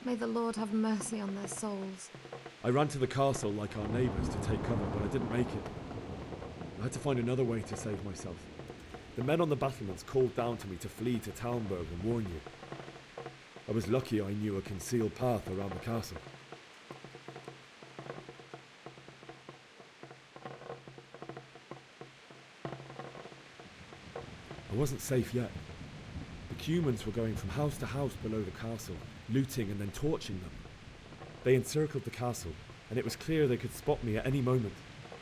May the Lord have mercy on their souls. I ran to the castle like our neighbours to take cover, but I didn't make it. I had to find another way to save myself. The men on the battlements called down to me to flee to Talmberg and warn you. I was lucky I knew a concealed path around the castle. I wasn't safe yet. The Cumans were going from house to house below the castle, looting and then torching them. They encircled the castle, and it was clear they could spot me at any moment.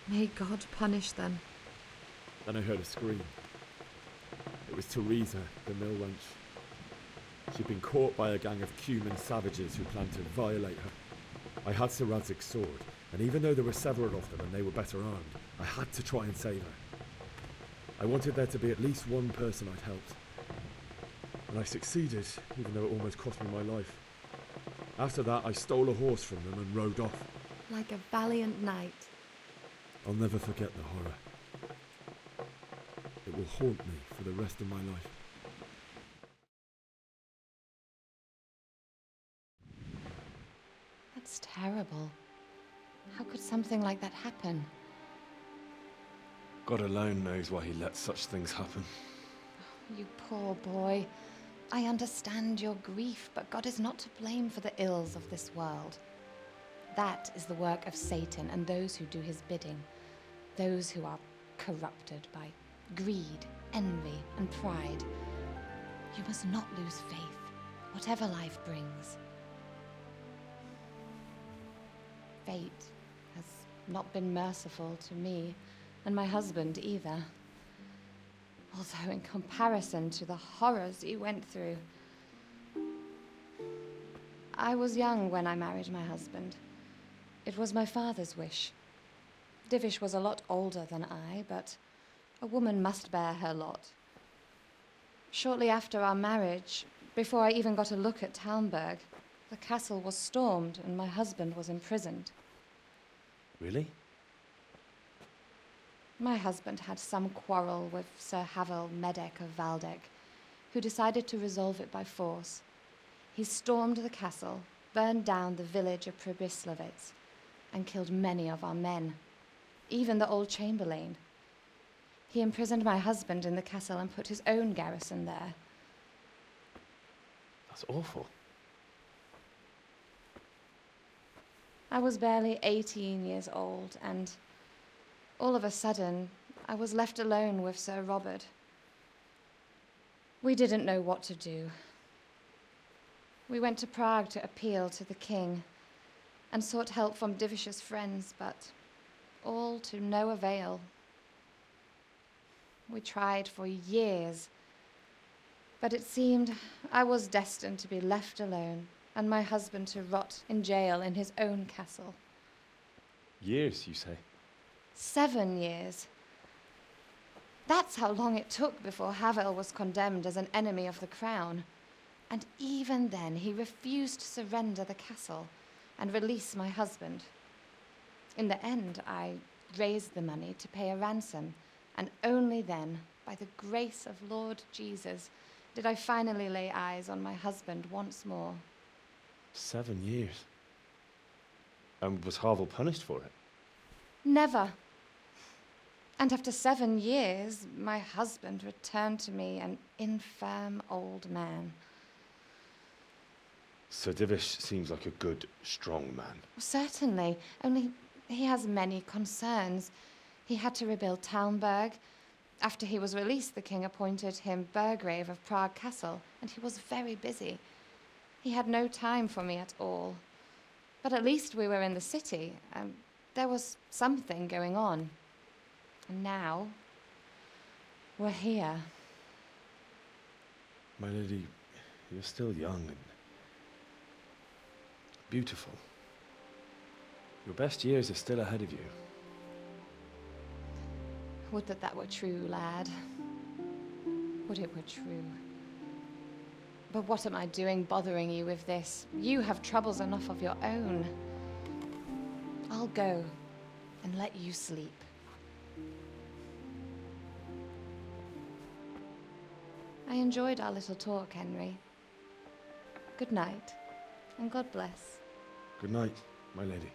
May God punish them. Then I heard a scream. It was Teresa, the mill wench. She'd been caught by a gang of Cuman savages who planned to violate her. I had Sir Radzig's sword, and even though there were several of them and they were better armed, I had to try and save her. I wanted there to be at least one person I'd helped. And I succeeded, even though it almost cost me my life. After that, I stole a horse from them and rode off. Like a valiant knight. I'll never forget the horror. It will haunt me for the rest of my life. That's terrible. How could something like that happen? God alone knows why he lets such things happen. You poor boy. I understand your grief, but God is not to blame for the ills of this world. That is the work of Satan and those who do his bidding. Those who are corrupted by greed, envy, and pride. You must not lose faith. whatever life brings. Fate has not been merciful to me, and my husband either. Although in comparison to the horrors he went through. I was young when I married my husband. It was my father's wish. Divish was a lot older than I, but a woman must bear her lot. Shortly after our marriage, before I even got a look at Talmberg, the castle was stormed and my husband was imprisoned. Really? My husband had some quarrel with Sir Havel Medek of Valdek, who decided to resolve it by force. He stormed the castle, burned down the village of Pribyslavitz, and killed many of our men, even the old chamberlain. He imprisoned my husband in the castle and put his own garrison there. That's awful. I was barely 18 years old, and all of a sudden, I was left alone with Sir Robert. We didn't know what to do. We went to Prague to appeal to the king and sought help from Divish's friends, but all to no avail. We tried for years, but it seemed I was destined to be left alone and my husband to rot in jail in his own castle. Years, you say? 7 years. That's how long it took before Havel was condemned as an enemy of the crown. And even then, he refused to surrender the castle and release my husband. In the end, I raised the money to pay a ransom, and only then, by the grace of Lord Jesus, did I finally lay eyes on my husband once more. 7 years. And was Havel punished for it? Never. And after 7 years, my husband returned to me an infirm old man. Sir Divish seems like a good, strong man. Certainly, only he has many concerns. He had to rebuild Talmberg. After he was released, the king appointed him Burgrave of Prague Castle, and he was very busy. He had no time for me at all. But at least we were in the city, and there was something going on. And now, we're here. My lady, you're still young and beautiful. Your best years are still ahead of you. Would that that were true, lad. Would it were true. But what am I doing bothering you with this? You have troubles enough of your own. I'll go and let you sleep. I enjoyed our little talk, Henry. Good night, and God bless. Good night, my lady.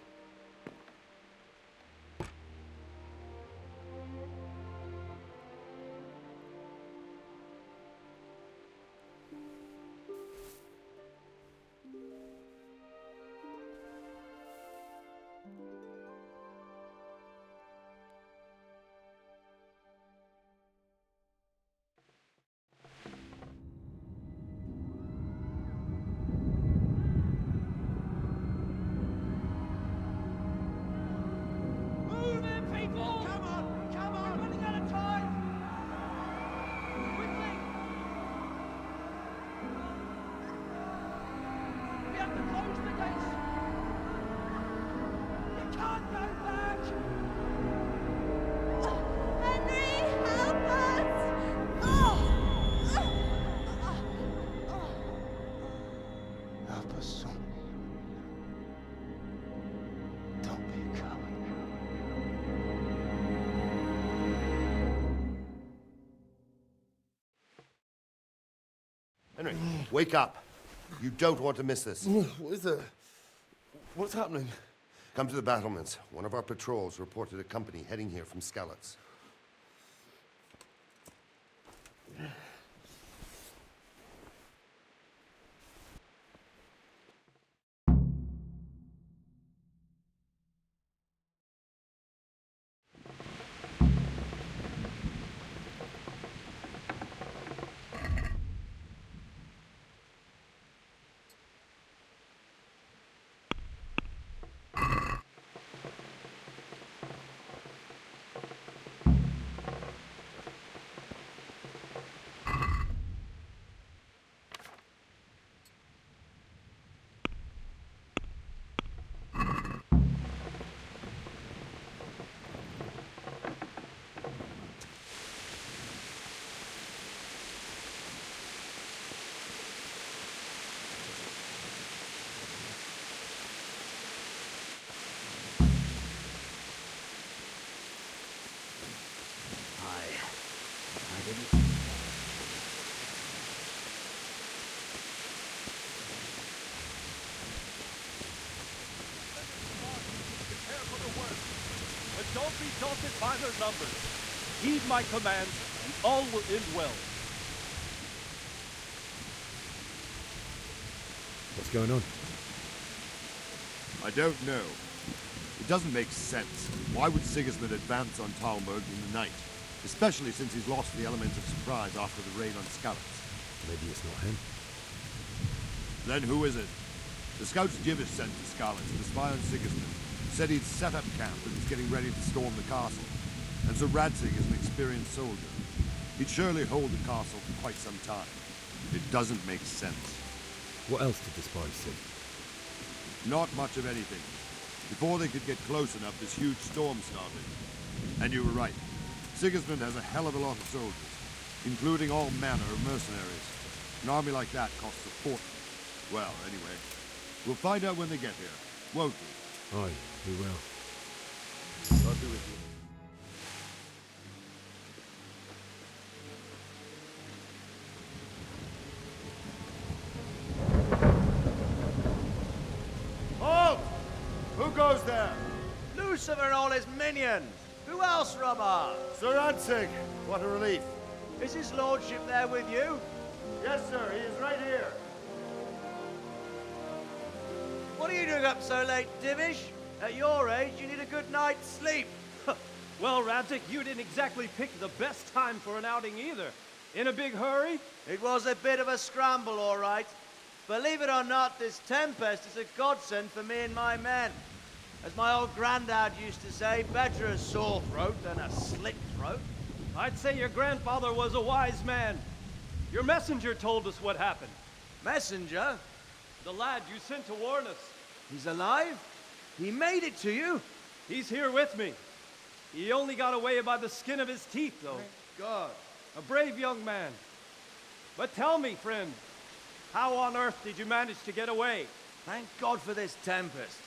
Henry, wake up. You don't want to miss this. What is it? What's happening? Come to the battlements. One of our patrols reported a company heading here from Skalitz. sorted by their numbers. Heed my commands, and all will end well. What's going on? I don't know. It doesn't make sense. Why would Sigismund advance on Talmberg in the night? Especially since he's lost the element of surprise after the raid on Skalitz. Maybe it's not him. Then who is it? The scouts Jivish sent to Skalitz to spy on Sigismund said he'd set up camp and was getting ready to storm the castle. And so Radzig is an experienced soldier. He'd surely hold the castle for quite some time. It doesn't make sense. What else did the spies see? Not much of anything. Before they could get close enough, this huge storm started. And you were right. Sigismund has a hell of a lot of soldiers, including all manner of mercenaries. An army like that costs a fortune. Well, anyway, we'll find out when they get here, won't we? Aye, we will. God be with you. Halt! Who goes there? Lucifer and all his minions. Who else, Robert? Sir Radzig, what a relief. Is his lordship there with you? Yes, sir, he is right here. What are you doing up so late, Divish? At your age, you need a good night's sleep. Well, Radzig, you didn't exactly pick the best time for an outing either. In a big hurry? It was a bit of a scramble, all right. Believe it or not, this tempest is a godsend for me and my men. As my old granddad used to say, better a sore throat than a slit throat. I'd say your grandfather was a wise man. Your messenger told us what happened. Messenger? The lad you sent to warn us. He's alive? He made it to you? He's here with me. He only got away by the skin of his teeth, though. Thank God. A brave young man. But tell me, friend, how on earth did you manage to get away? Thank God for this tempest.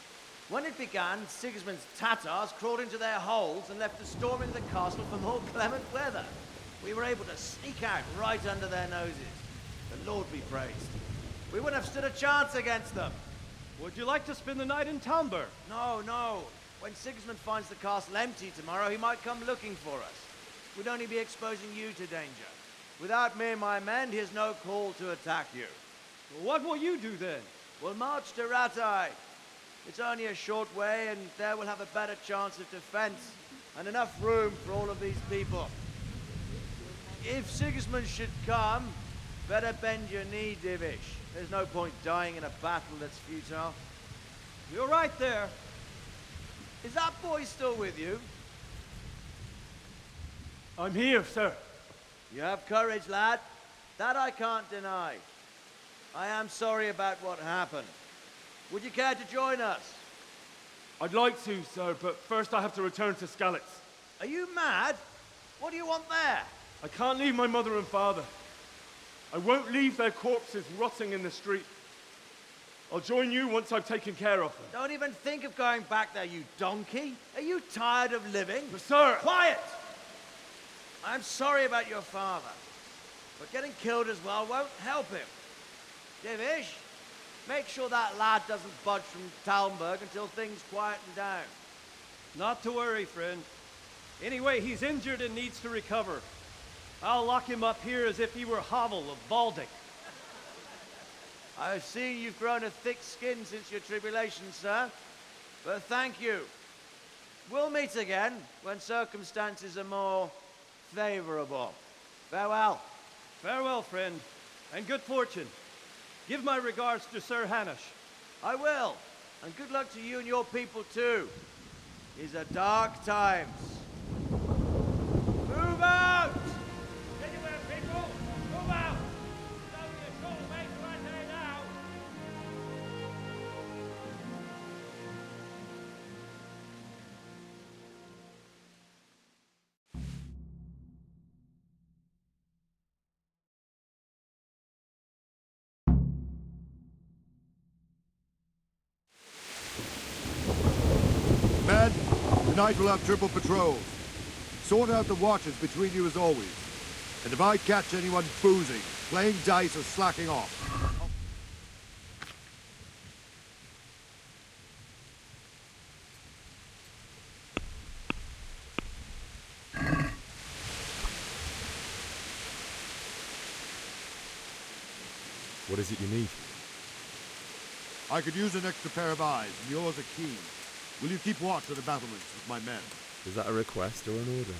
When it began, Sigismund's Tatars crawled into their holes and left us storming the castle for more clement weather. We were able to sneak out right under their noses. The Lord be praised. We wouldn't have stood a chance against them. Would you like to spend the night in Talmberg? No, no. When Sigismund finds the castle empty tomorrow, he might come looking for us. We'd only be exposing you to danger. Without me and my men, he has no call to attack you. What will you do then? We'll march to Rattay. It's only a short way, and there we'll have a better chance of defense and enough room for all of these people. If Sigismund should come, better bend your knee, Divish. There's no point dying in a battle that's futile. You're right there. Is that boy still with you? I'm here, sir. You have courage, lad. That I can't deny. I am sorry about what happened. Would you care to join us? I'd like to, sir, but first I have to return to Skalitz. Are you mad? What do you want there? I can't leave my mother and father. I won't leave their corpses rotting in the street. I'll join you once I've taken care of them. Don't even think of going back there, you donkey. Are you tired of living? But sir! Quiet! I'm sorry about your father, but getting killed as well won't help him. Divish, make sure that lad doesn't budge from Talmberg until things quieten down. Not to worry, friend. Anyway, he's injured and needs to recover. I'll lock him up here as if he were Havel of Baldic. I've seen you've grown a thick skin since your tribulation, sir. But thank you. We'll meet again when circumstances are more favorable. Farewell. Farewell, friend, and good fortune. Give my regards to Sir Hanush. I will. And good luck to you and your people, too. These are dark times. Move out! Anywhere, people! Move out! It's only a short way to Rattay now. Men, tonight we'll have triple patrols. Sort out the watches between you as always. And if I catch anyone boozing, playing dice, or slacking off, What is it you need? I could use an extra pair of eyes, and yours are keen. Will you keep watch of the battlements with my men? Is that a request or an order?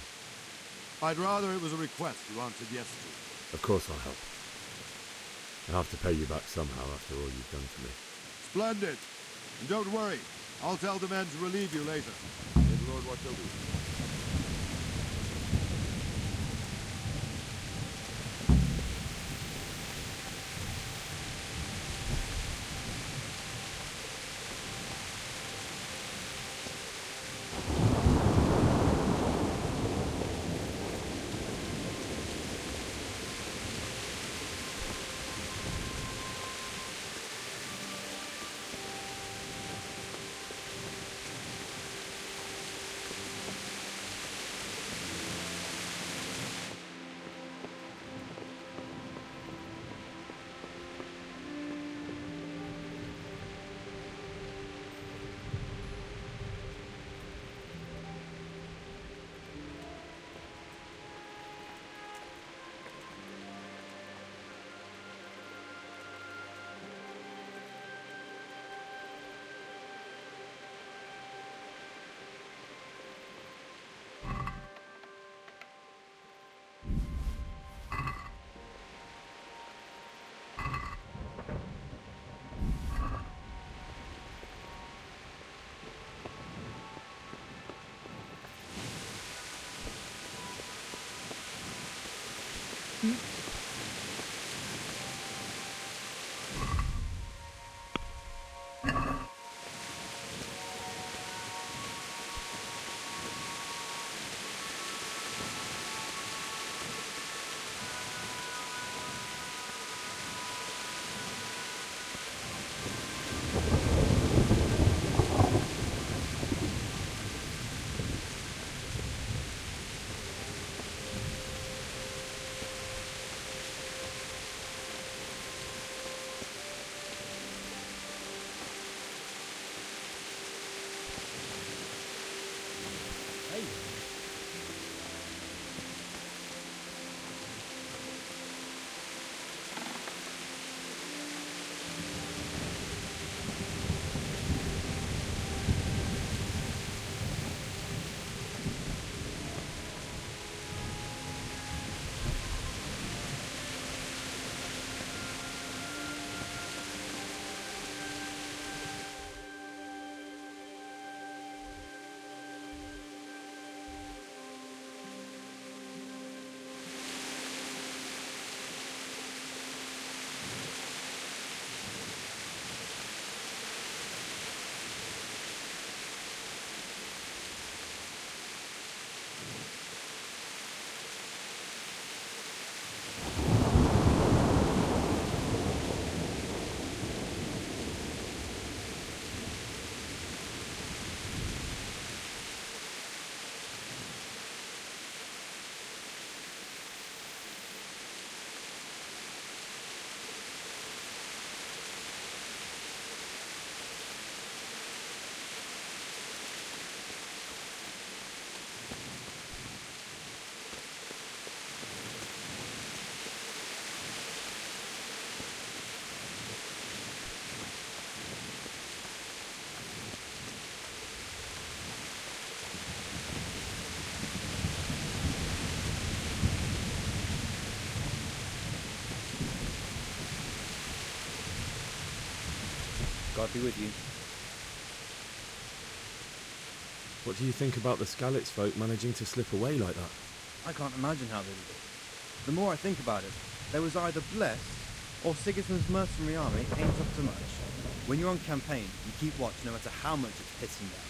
I'd rather it was a request you answered yes to. Of course I'll help. I'll have to pay you back somehow after all you've done for me. Splendid! And don't worry, I'll tell the men to relieve you later. May the Lord watch over you. God be with you. What do you think about the Skalitz folk managing to slip away like that? I can't imagine how they did it. The more I think about it, they was either blessed, or Sigismund's mercenary army ain't up to much. When you're on campaign, you keep watch no matter how much it's pissing down.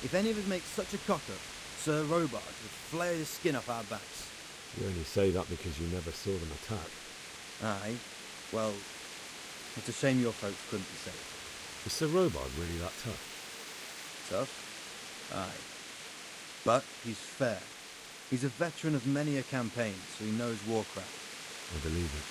If any of us make such a cock-up, Sir Robard would flay the skin off our backs. You only say that because you never saw them attack. Aye, well, it's a shame your folks couldn't be saved. Is Sir Robard really that tough? Tough? Aye. But he's fair. He's a veteran of many a campaign, so he knows warcraft. I believe it.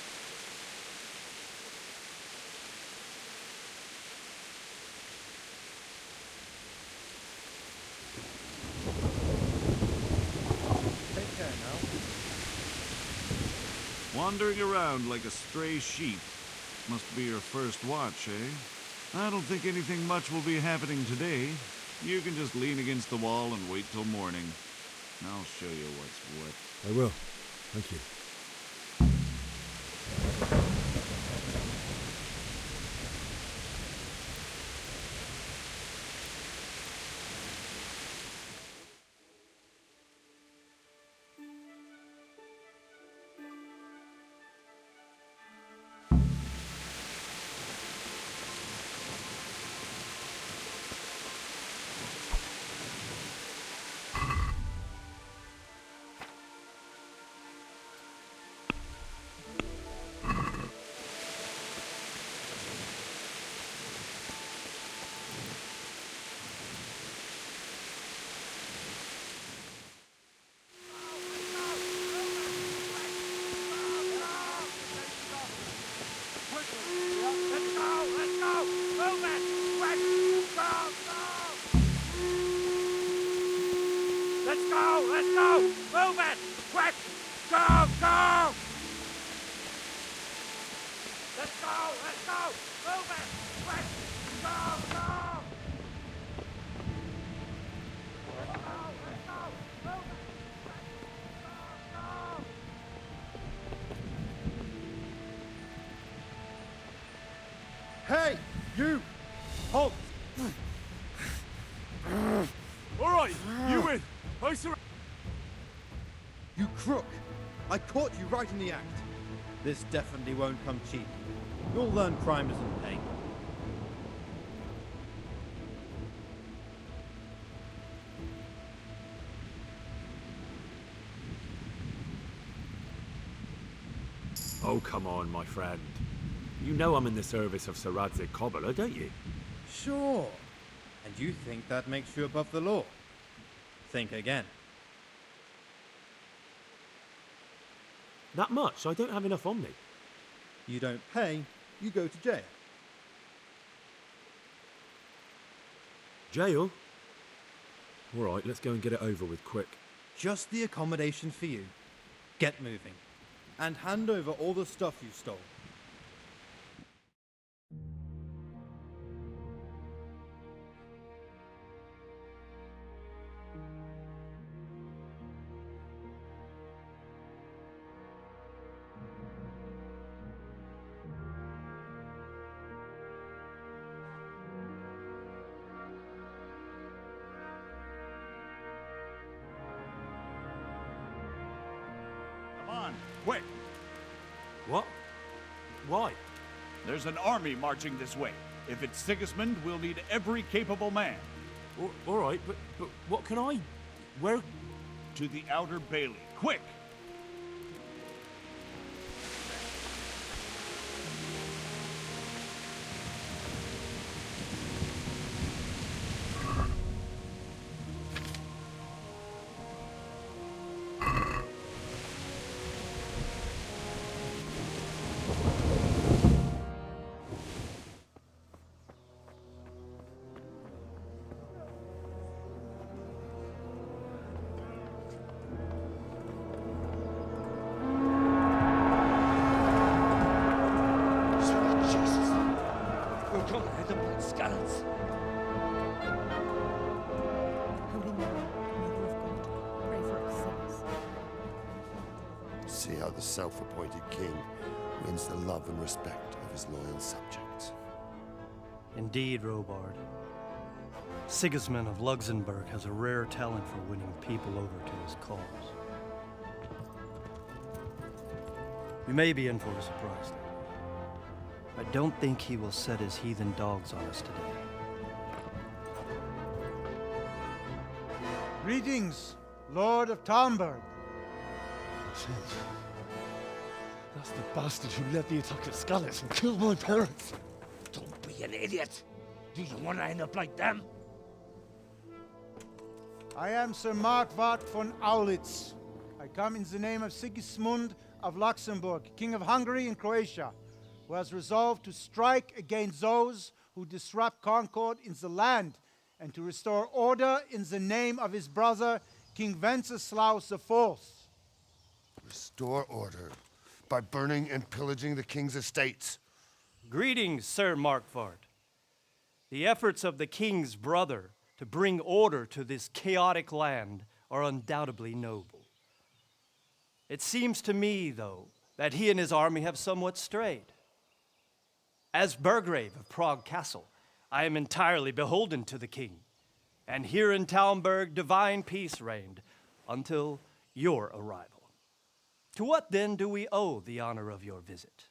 Take care now. Wandering around like a stray sheep. Must be your first watch, eh? I don't think anything much will be happening today. You can just lean against the wall and wait till morning. I'll show you what's what. I will. Thank you. Hey! You! Halt! Alright, you win! I surrender! You crook! I caught you right in the act. This definitely won't come cheap. You'll learn crime isn't paying. Oh, come on, my friend. You know I'm in the service of Sir Radzig Kobyla, don't you? Sure. And you think that makes you above the law? Think again. That much? I don't have enough on me. You don't pay, you go to jail. Jail? All right, let's go and get it over with quick. Just the accommodation for you. Get moving. And hand over all the stuff you stole. Quick! What? Why? There's an army marching this way. If it's Sigismund, we'll need every capable man. All right, but what can I... Where... To the outer bailey. Quick! See how the self-appointed king wins the love and respect of his loyal subjects. Indeed, Robard. Sigismund of Luxembourg has a rare talent for winning people over to his cause. You may be in for a surprise, though. I don't think he will set his heathen dogs on us today. Greetings, Lord of Talmberg. That's the bastard who led the attack at Skalitz and killed my parents. Don't be an idiot. Do you want to end up like them? I am Sir Markwart von Aulitz. I come in the name of Sigismund of Luxembourg, King of Hungary and Croatia, who has resolved to strike against those who disrupt concord in the land and to restore order in the name of his brother, King Wenceslaus IV. Restore order by burning and pillaging the king's estates. Greetings, Sir Markvart. The efforts of the king's brother to bring order to this chaotic land are undoubtedly noble. It seems to me, though, that he and his army have somewhat strayed. As Burgrave of Prague Castle, I am entirely beholden to the king, and here in Talmberg divine peace reigned until your arrival. To what then do we owe the honor of your visit?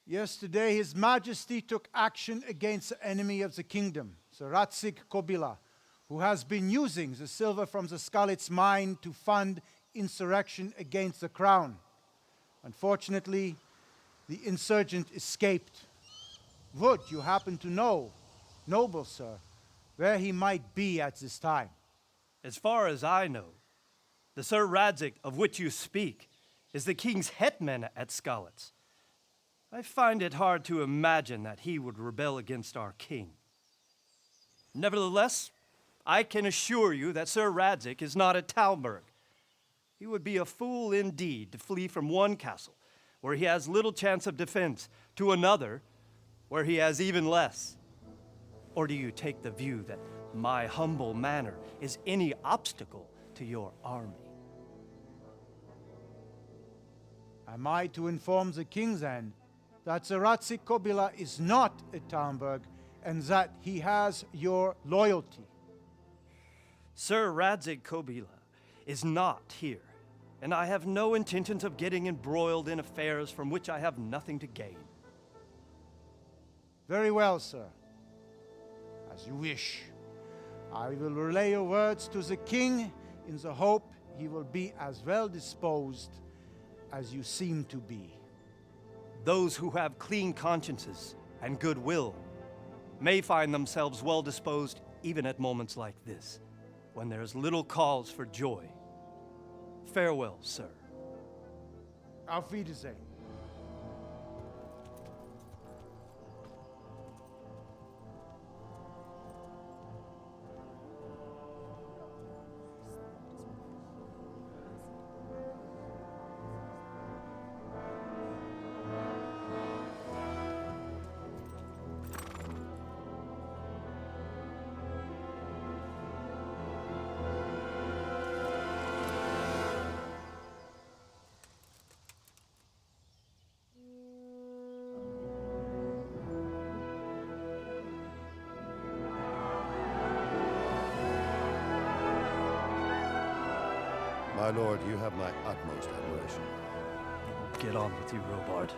Yesterday, His Majesty took action against the enemy of the kingdom, Sir Radzig Kobyla, who has been using the silver from the Skalitz mine to fund insurrection against the crown. Unfortunately, the insurgent escaped. Would you happen to know, noble sir, where he might be at this time? As far as I know, the Sir Radzig of which you speak is the king's hetman at Skalitz. I find it hard to imagine that he would rebel against our king. Nevertheless, I can assure you that Sir Radzig is not at Talmberg. He would be a fool indeed to flee from one castle, where he has little chance of defense, to another, where he has even less. Or do you take the view that my humble manner is any obstacle to your army? Am I to inform the king then that Sir Radzig Kobyla is not at Talmberg and that he has your loyalty? Sir Radzig Kobyla is not here, and I have no intentions of getting embroiled in affairs from which I have nothing to gain. Very well, sir. As you wish. I will relay your words to the king in the hope he will be as well disposed as you seem to be. Those who have clean consciences and goodwill may find themselves well disposed even at moments like this, when there is little cause for joy. Farewell, sir. Auf Wiedersehen. My lord, you have my utmost admiration. Get on with you, Robard.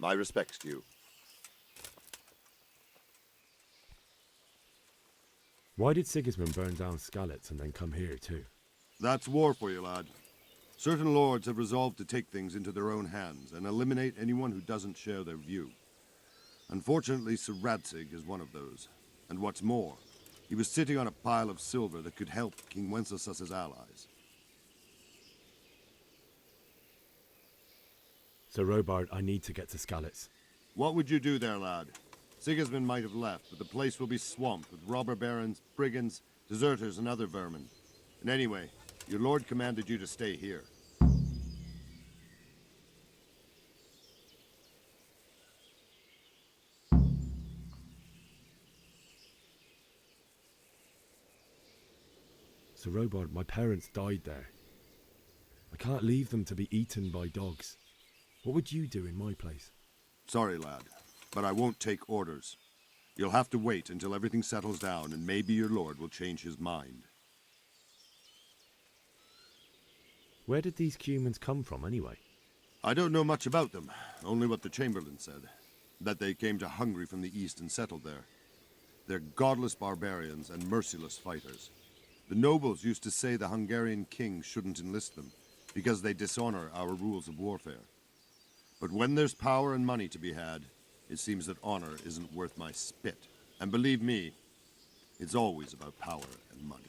My respects to you. Why did Sigismund burn down Skalitz and then come here too? That's war for you, lad. Certain lords have resolved to take things into their own hands and eliminate anyone who doesn't share their view. Unfortunately, Sir Radzig is one of those. And what's more, he was sitting on a pile of silver that could help King Wenceslaus's allies. Sir Robard, I need to get to Skalitz. What would you do there, lad? Sigismund might have left, but the place will be swamped with robber barons, brigands, deserters, and other vermin. And anyway, your lord commanded you to stay here. Sir Robard, my parents died there. I can't leave them to be eaten by dogs. What would you do in my place? Sorry, lad, but I won't take orders. You'll have to wait until everything settles down, and maybe your lord will change his mind. Where did these humans come from, anyway? I don't know much about them, only what the Chamberlain said. That they came to Hungary from the east and settled there. They're godless barbarians and merciless fighters. The nobles used to say the Hungarian king shouldn't enlist them because they dishonor our rules of warfare. But when there's power and money to be had, it seems that honor isn't worth my spit. And believe me, it's always about power and money.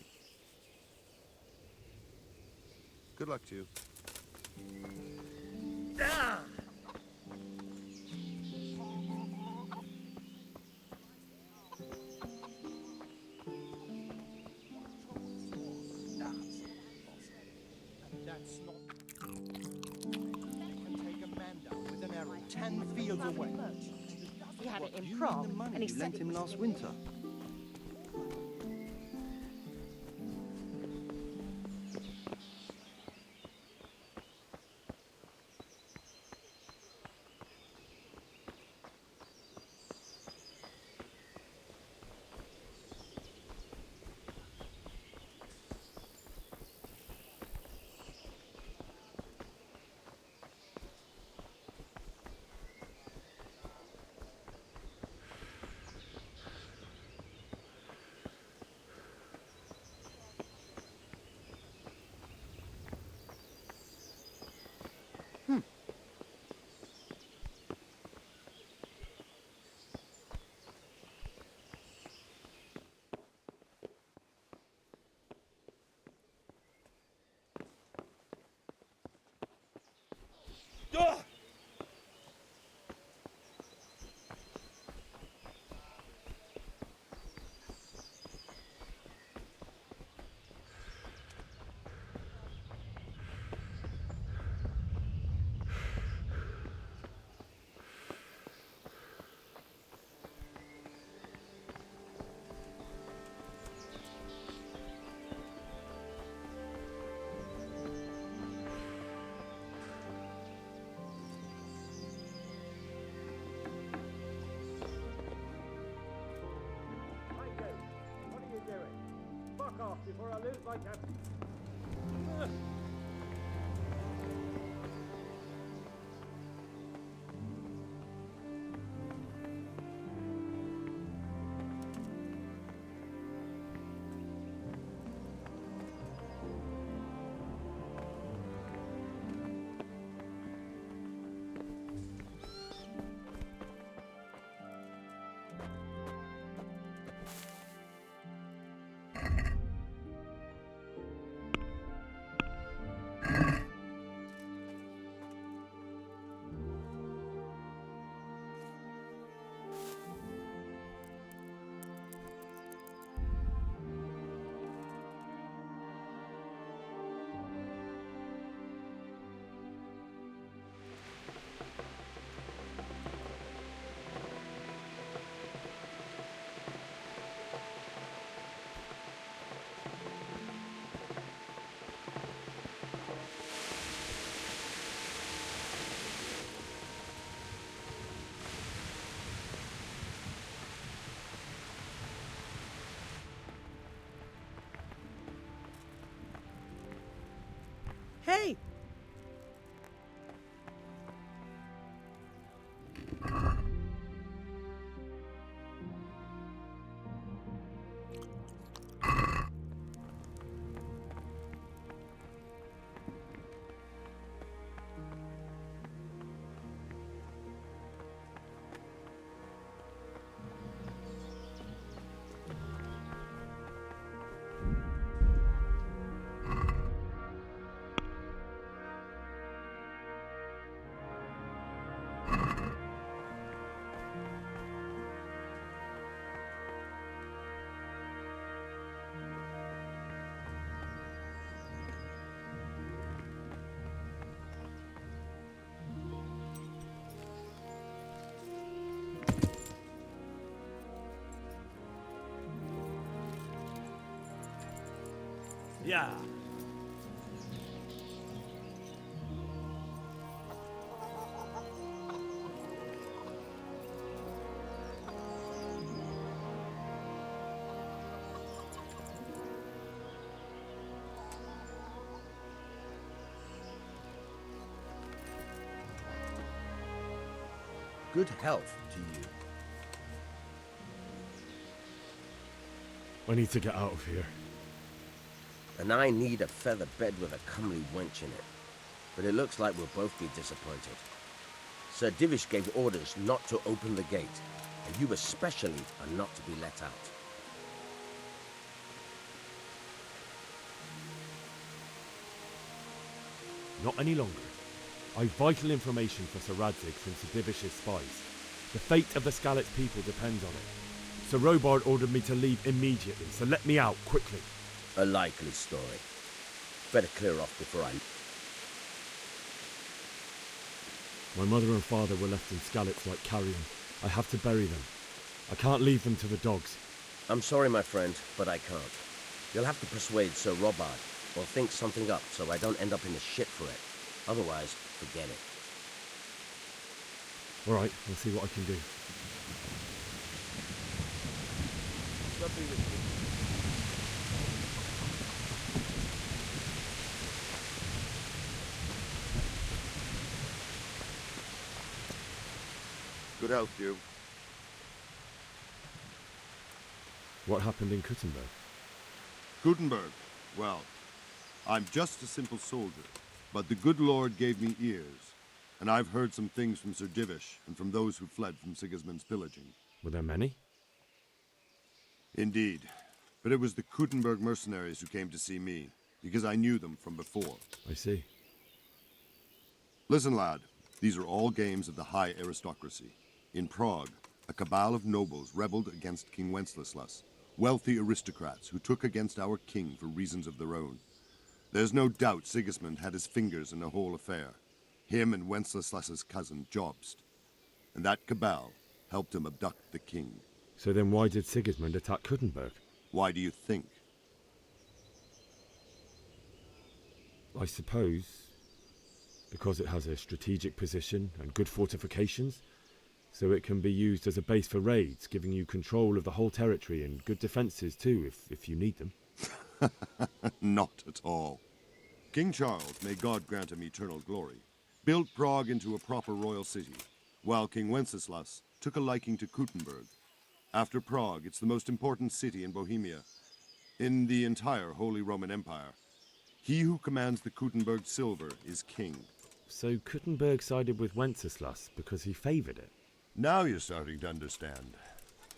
Good luck to you. That's not. Can take a man down with an arrow 10 fields away. He had it in You prom, mean the money and he you said lent it him was last winter? What are you doing? Fuck off before I lose my temper. Hey! Yeah. Good health to you. I need to get out of here. And I need a feather bed with a comely wench in it. But it looks like we'll both be disappointed. Sir Divish gave orders not to open the gate, and you especially are not to be let out. Not any longer. I've vital information for Sir Radzig from Sir Divish's spies. The fate of the Skalitz people depends on it. Sir Robard ordered me to leave immediately, so let me out, quickly. A likely story. Better clear off before I... My mother and father were left in Skalitz like carrion. I have to bury them. I can't leave them to the dogs. I'm sorry, my friend, but I can't. You'll have to persuade Sir Robard, or think something up so I don't end up in the shit for it. Otherwise, forget it. All right, I'll see what I can do. Lovely with you. Good health, you. What happened in Kuttenberg? Gutenberg. Well, I'm just a simple soldier, but the good Lord gave me ears, and I've heard some things from Sir Divish and from those who fled from Sigismund's pillaging. Were there many? Indeed, but it was the Kuttenberg mercenaries who came to see me, because I knew them from before. I see. Listen, lad, these are all games of the high aristocracy. In Prague, a cabal of nobles rebelled against King Wenceslas, wealthy aristocrats who took against our king for reasons of their own. There's no doubt Sigismund had his fingers in the whole affair, him and Wenceslas's cousin Jobst. And that cabal helped him abduct the king. So then why did Sigismund attack Kuttenberg? Why do you think? I suppose because it has a strategic position and good fortifications, so it can be used as a base for raids, giving you control of the whole territory and good defences too, if you need them. Not at all. King Charles, may God grant him eternal glory, built Prague into a proper royal city, while King Wenceslas took a liking to Kuttenberg. After Prague, it's the most important city in Bohemia, in the entire Holy Roman Empire. He who commands the Kuttenberg silver is king. So Kuttenberg sided with Wenceslas because he favoured it? Now you're starting to understand.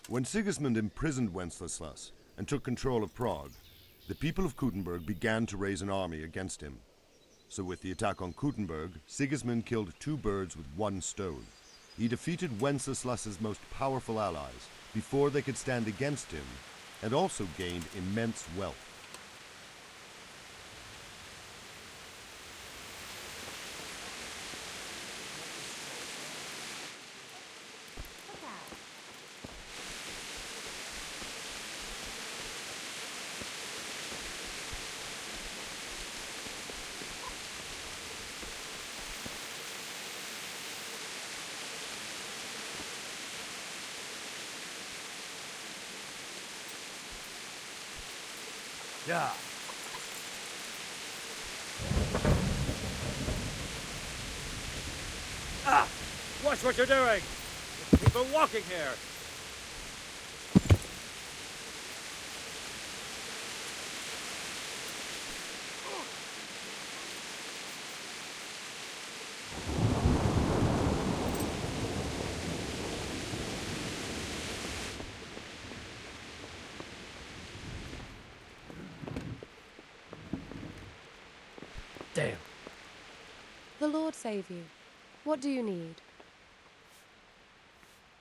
When Sigismund imprisoned Wenceslas and took control of Prague, the people of Kuttenberg began to raise an army against him. So with the attack on Kuttenberg, Sigismund killed two birds with one stone. He defeated Wenceslas's most powerful allies before they could stand against him, and also gained immense wealth. Yeah. Ah! Watch what you're doing! There's people walking here! Damn. The Lord save you. What do you need?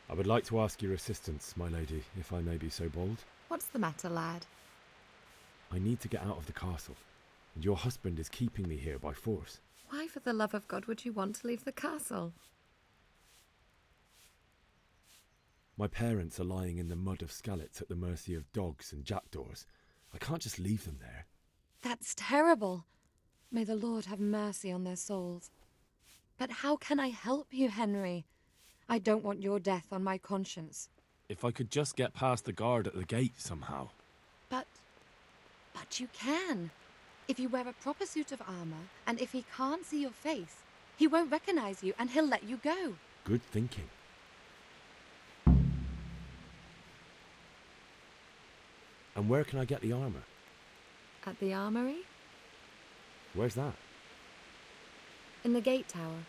I would like to ask your assistance, my lady, if I may be so bold. What's the matter, lad? I need to get out of the castle, and your husband is keeping me here by force. Why, for the love of God, would you want to leave the castle? My parents are lying in the mud of Skalitz at the mercy of dogs and jackdaws. I can't just leave them there. That's terrible. May the Lord have mercy on their souls. But how can I help you, Henry? I don't want your death on my conscience. If I could just get past the guard at the gate somehow. But you can. If you wear a proper suit of armor, and if he can't see your face, he won't recognize you and he'll let you go. Good thinking. And where can I get the armor? At the armory? Where's that? In the gate tower.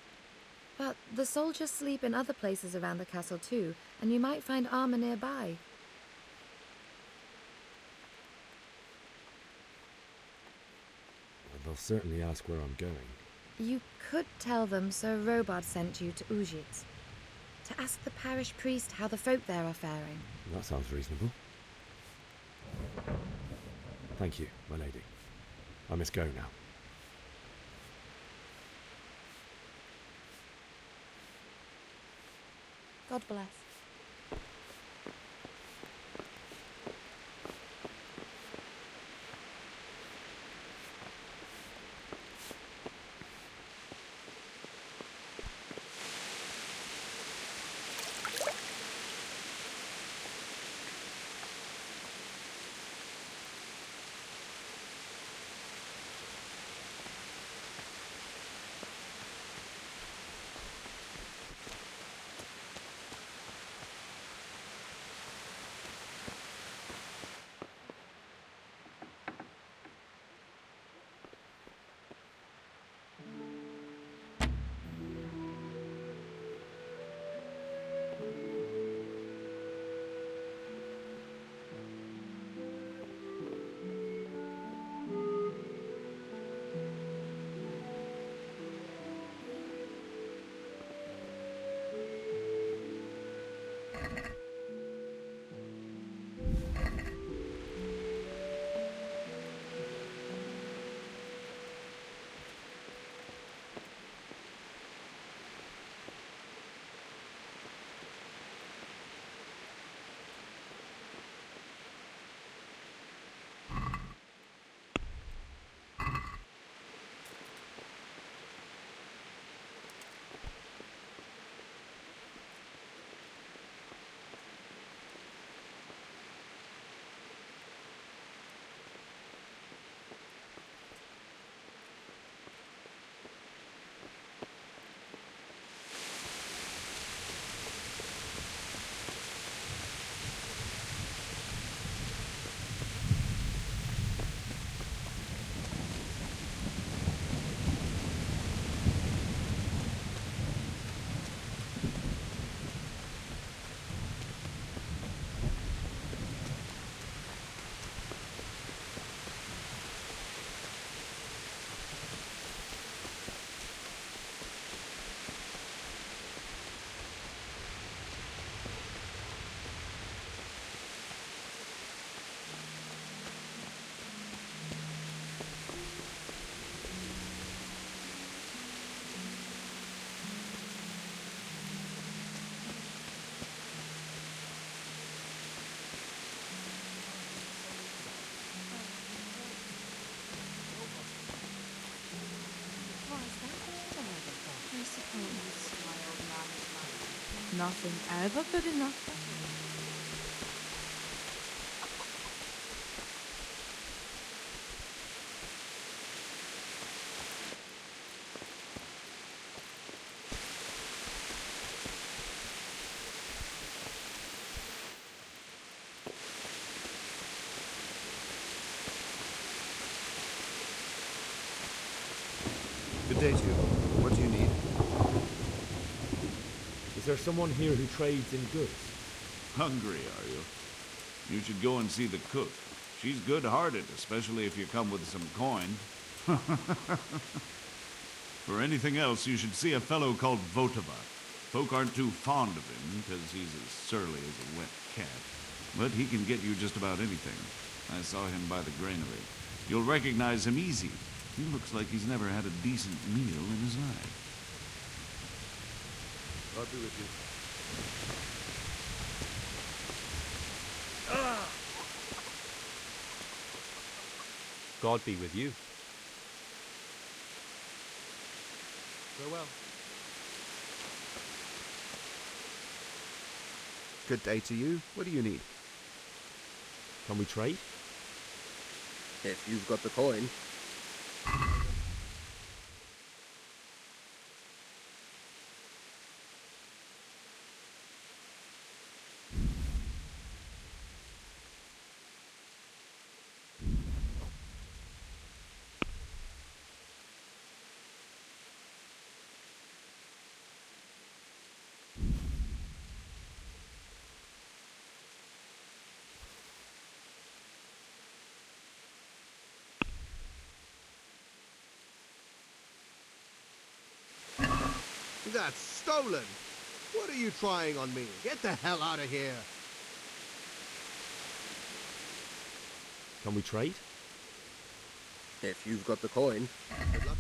But the soldiers sleep in other places around the castle too, and you might find armor nearby. Well, they'll certainly ask where I'm going. You could tell them Sir Robard sent you to Ujit, to ask the parish priest how the folk there are faring. That sounds reasonable. Thank you, my lady. I must go now. God bless. Nothing ever good enough. Good day to you. What do you need? Is there someone here who trades in goods? Hungry, are you? You should go and see the cook. She's good-hearted, especially if you come with some coin. For anything else, you should see a fellow called Votavat. Folk aren't too fond of him, because he's as surly as a wet cat. But he can get you just about anything. I saw him by the granary. You'll recognize him easy. He looks like he's never had a decent meal in his life. I'll be with you. God be with you. Farewell. Good day to you. What do you need? Can we trade? If you've got the coin. That's stolen! What are you trying on me? Get the hell out of here! Can we trade? If you've got the coin. Good luck.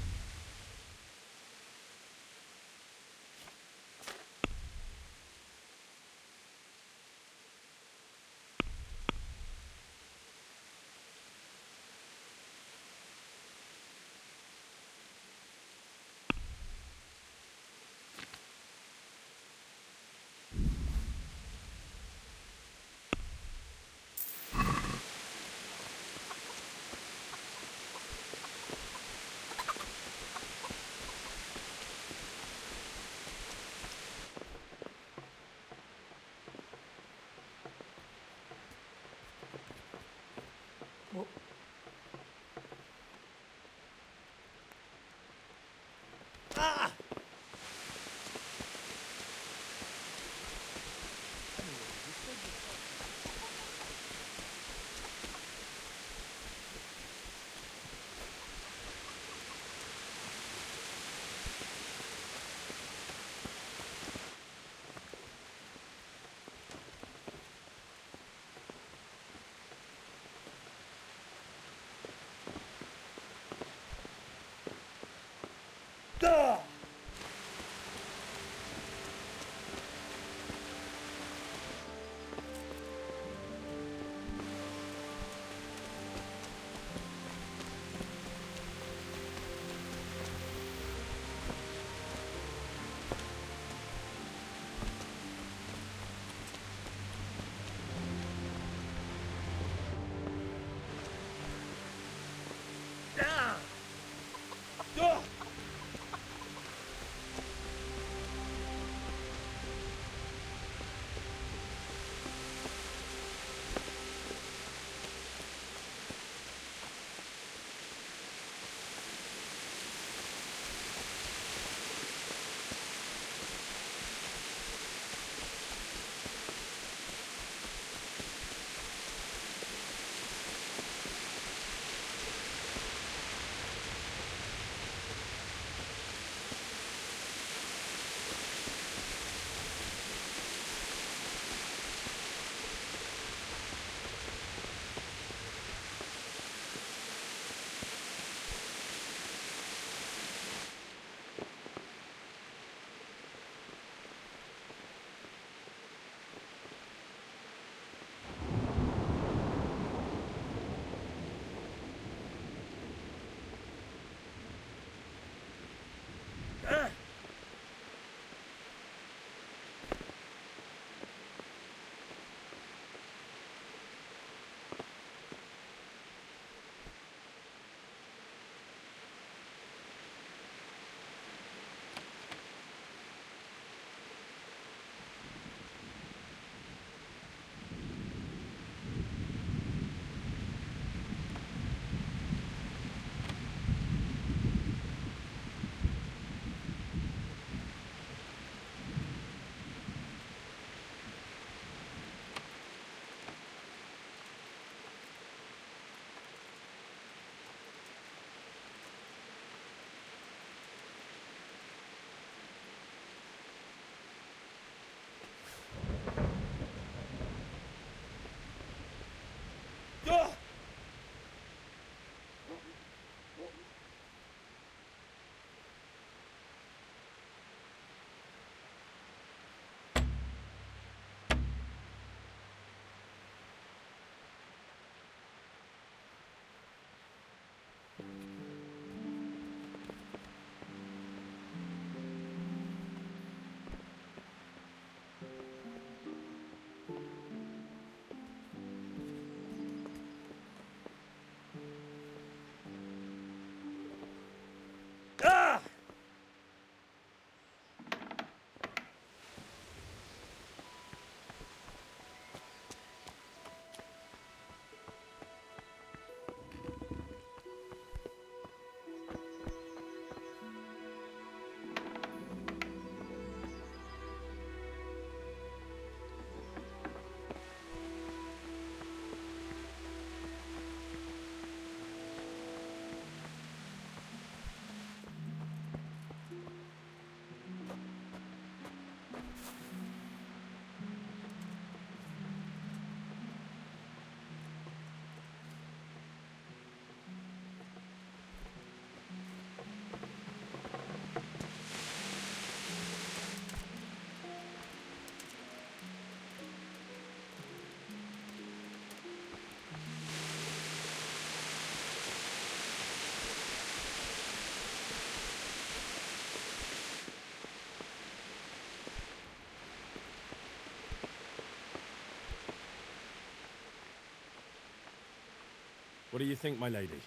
What do you think, my lady?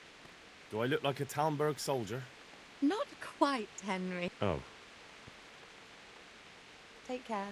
Do I look like a Talmberg soldier? Not quite, Henry. Oh. Take care.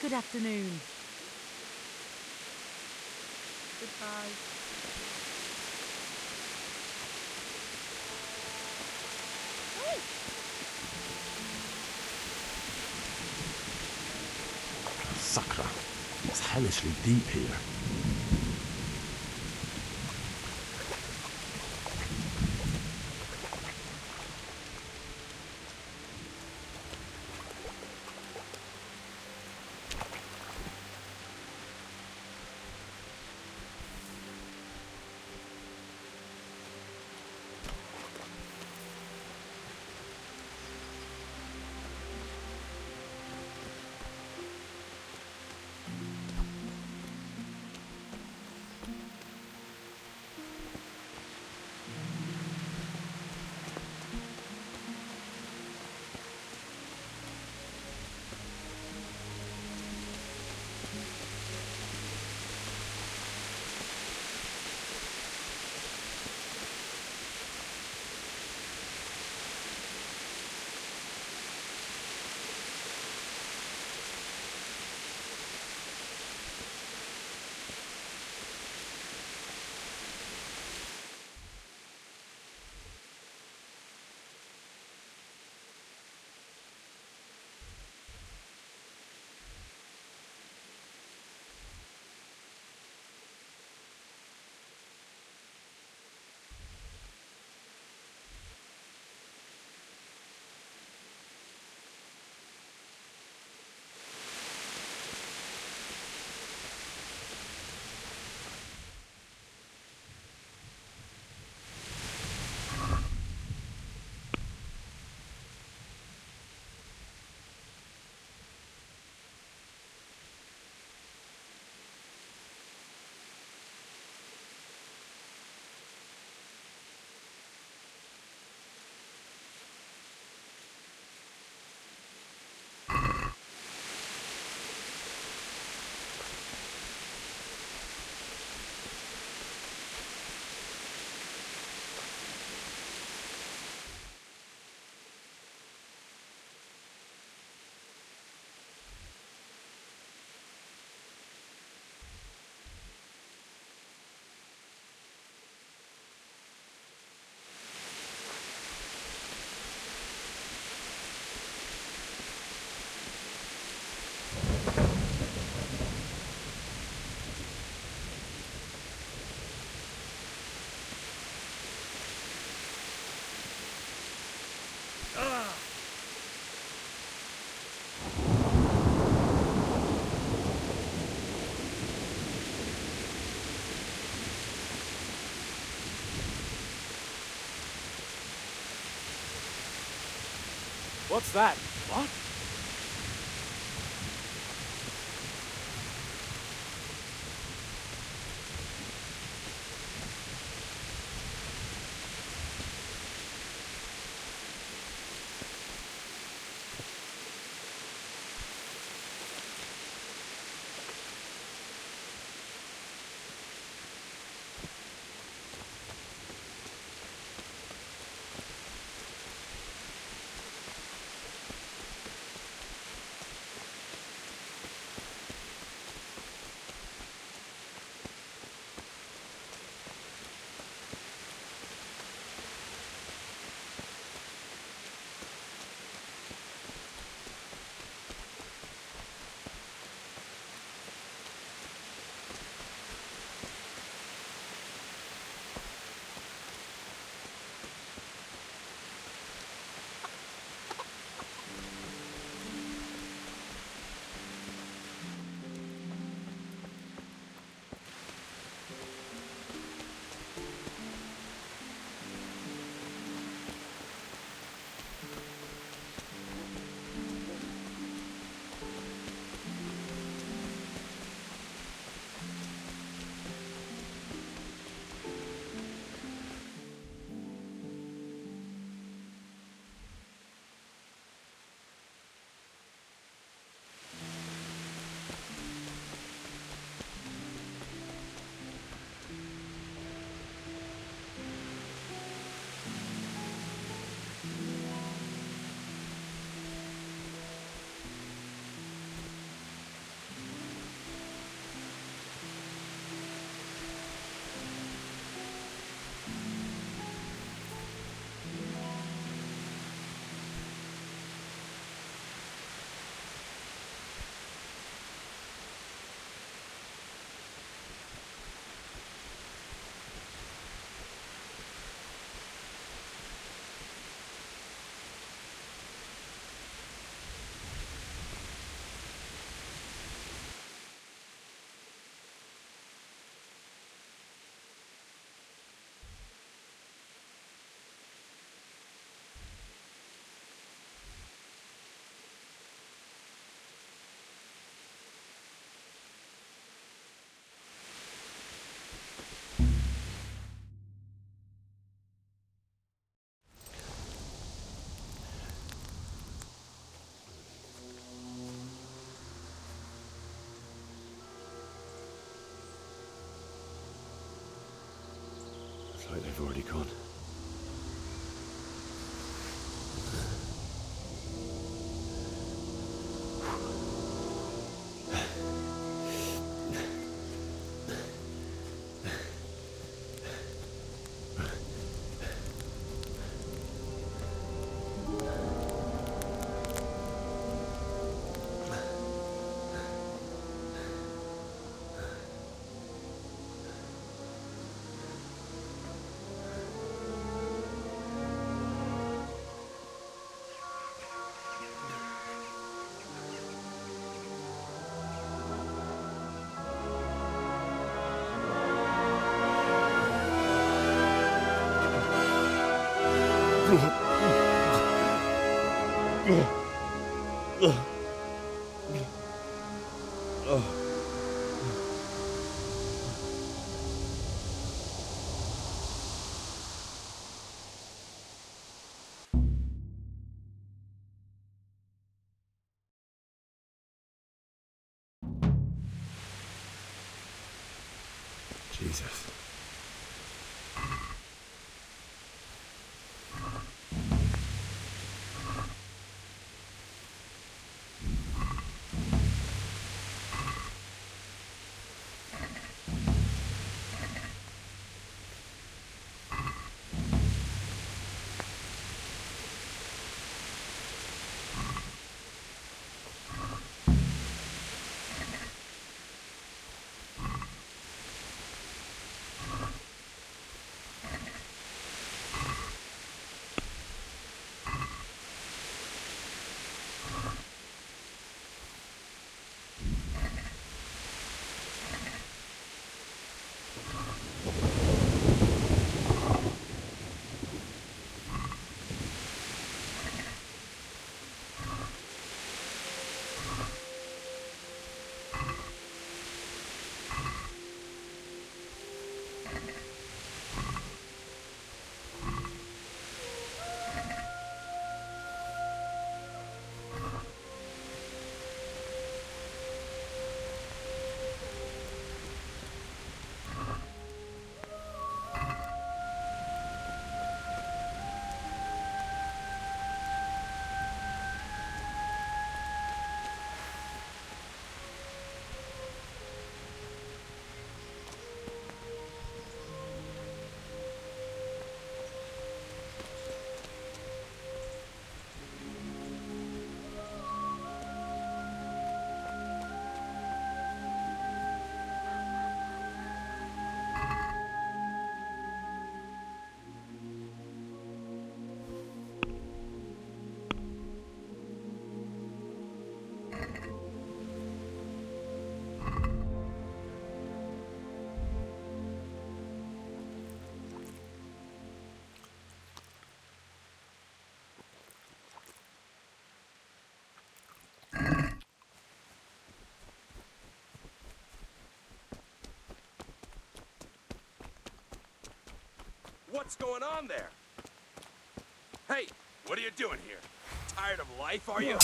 Good afternoon. Goodbye. Sakra. It's hellishly deep here. What's that? What? Looks like they've already gone. Jesus. What's going on there? Hey, what are you doing here? Tired of life, are you?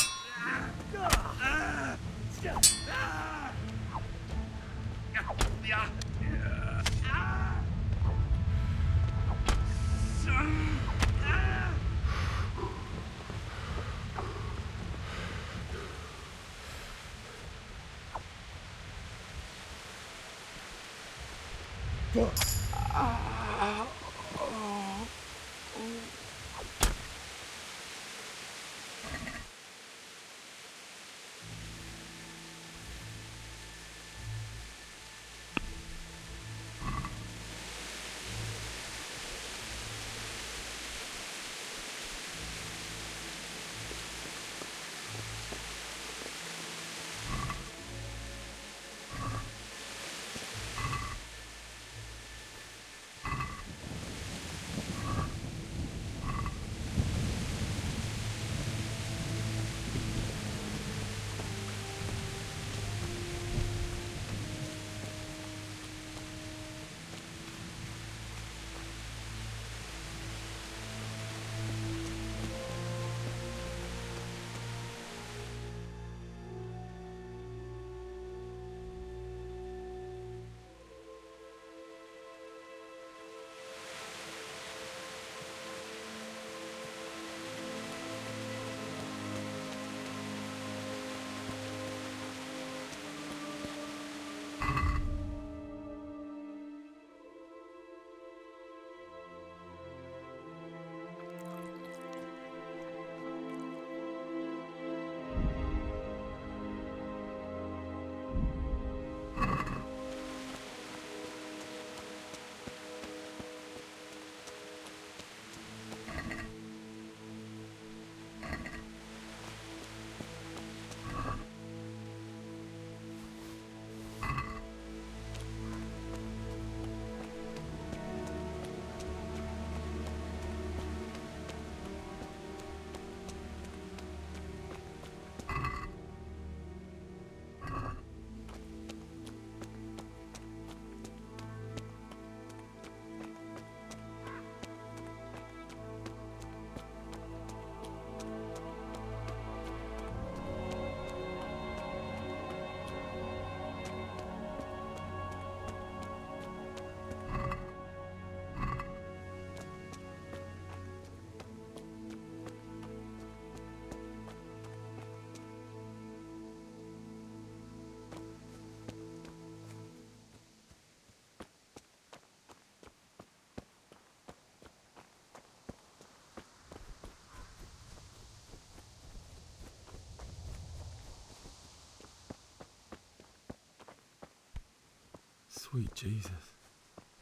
Sweet Jesus.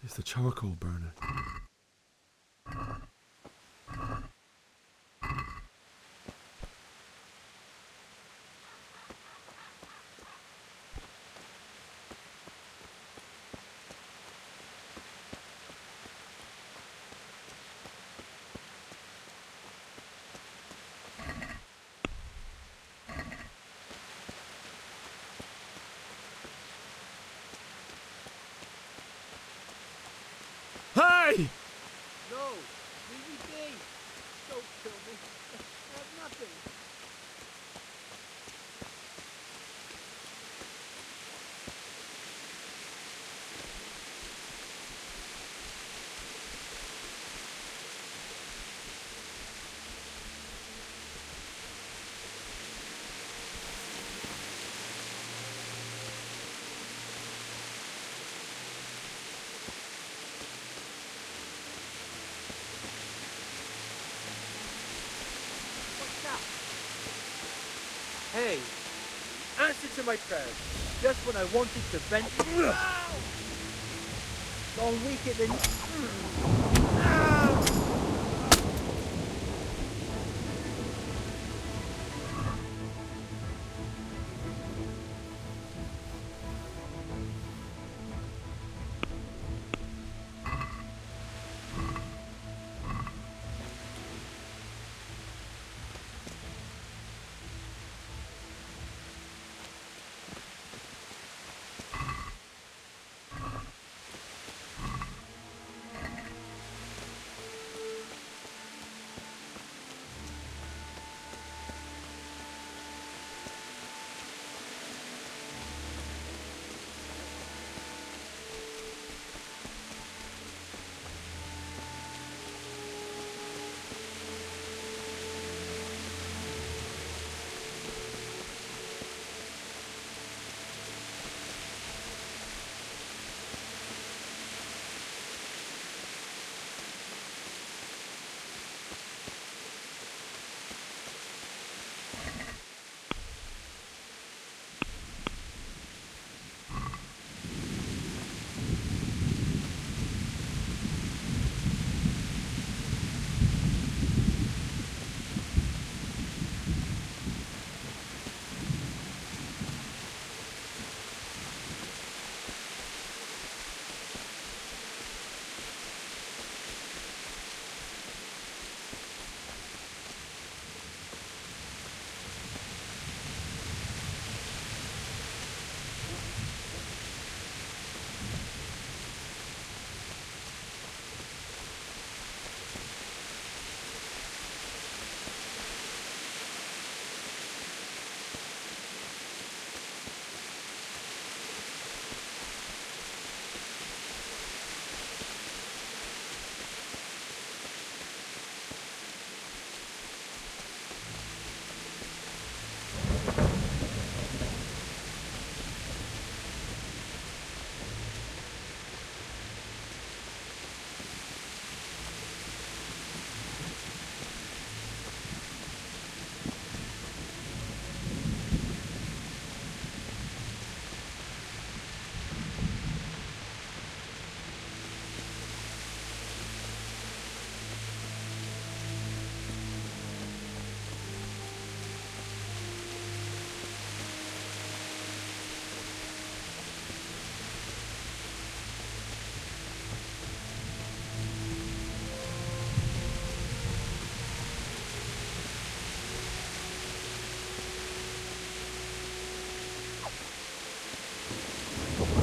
It's the charcoal burner. Hey! No, leave me be. Don't kill me. I have nothing. Hey, answer to my prayers. Just when I wanted to vent. Gone weaker than.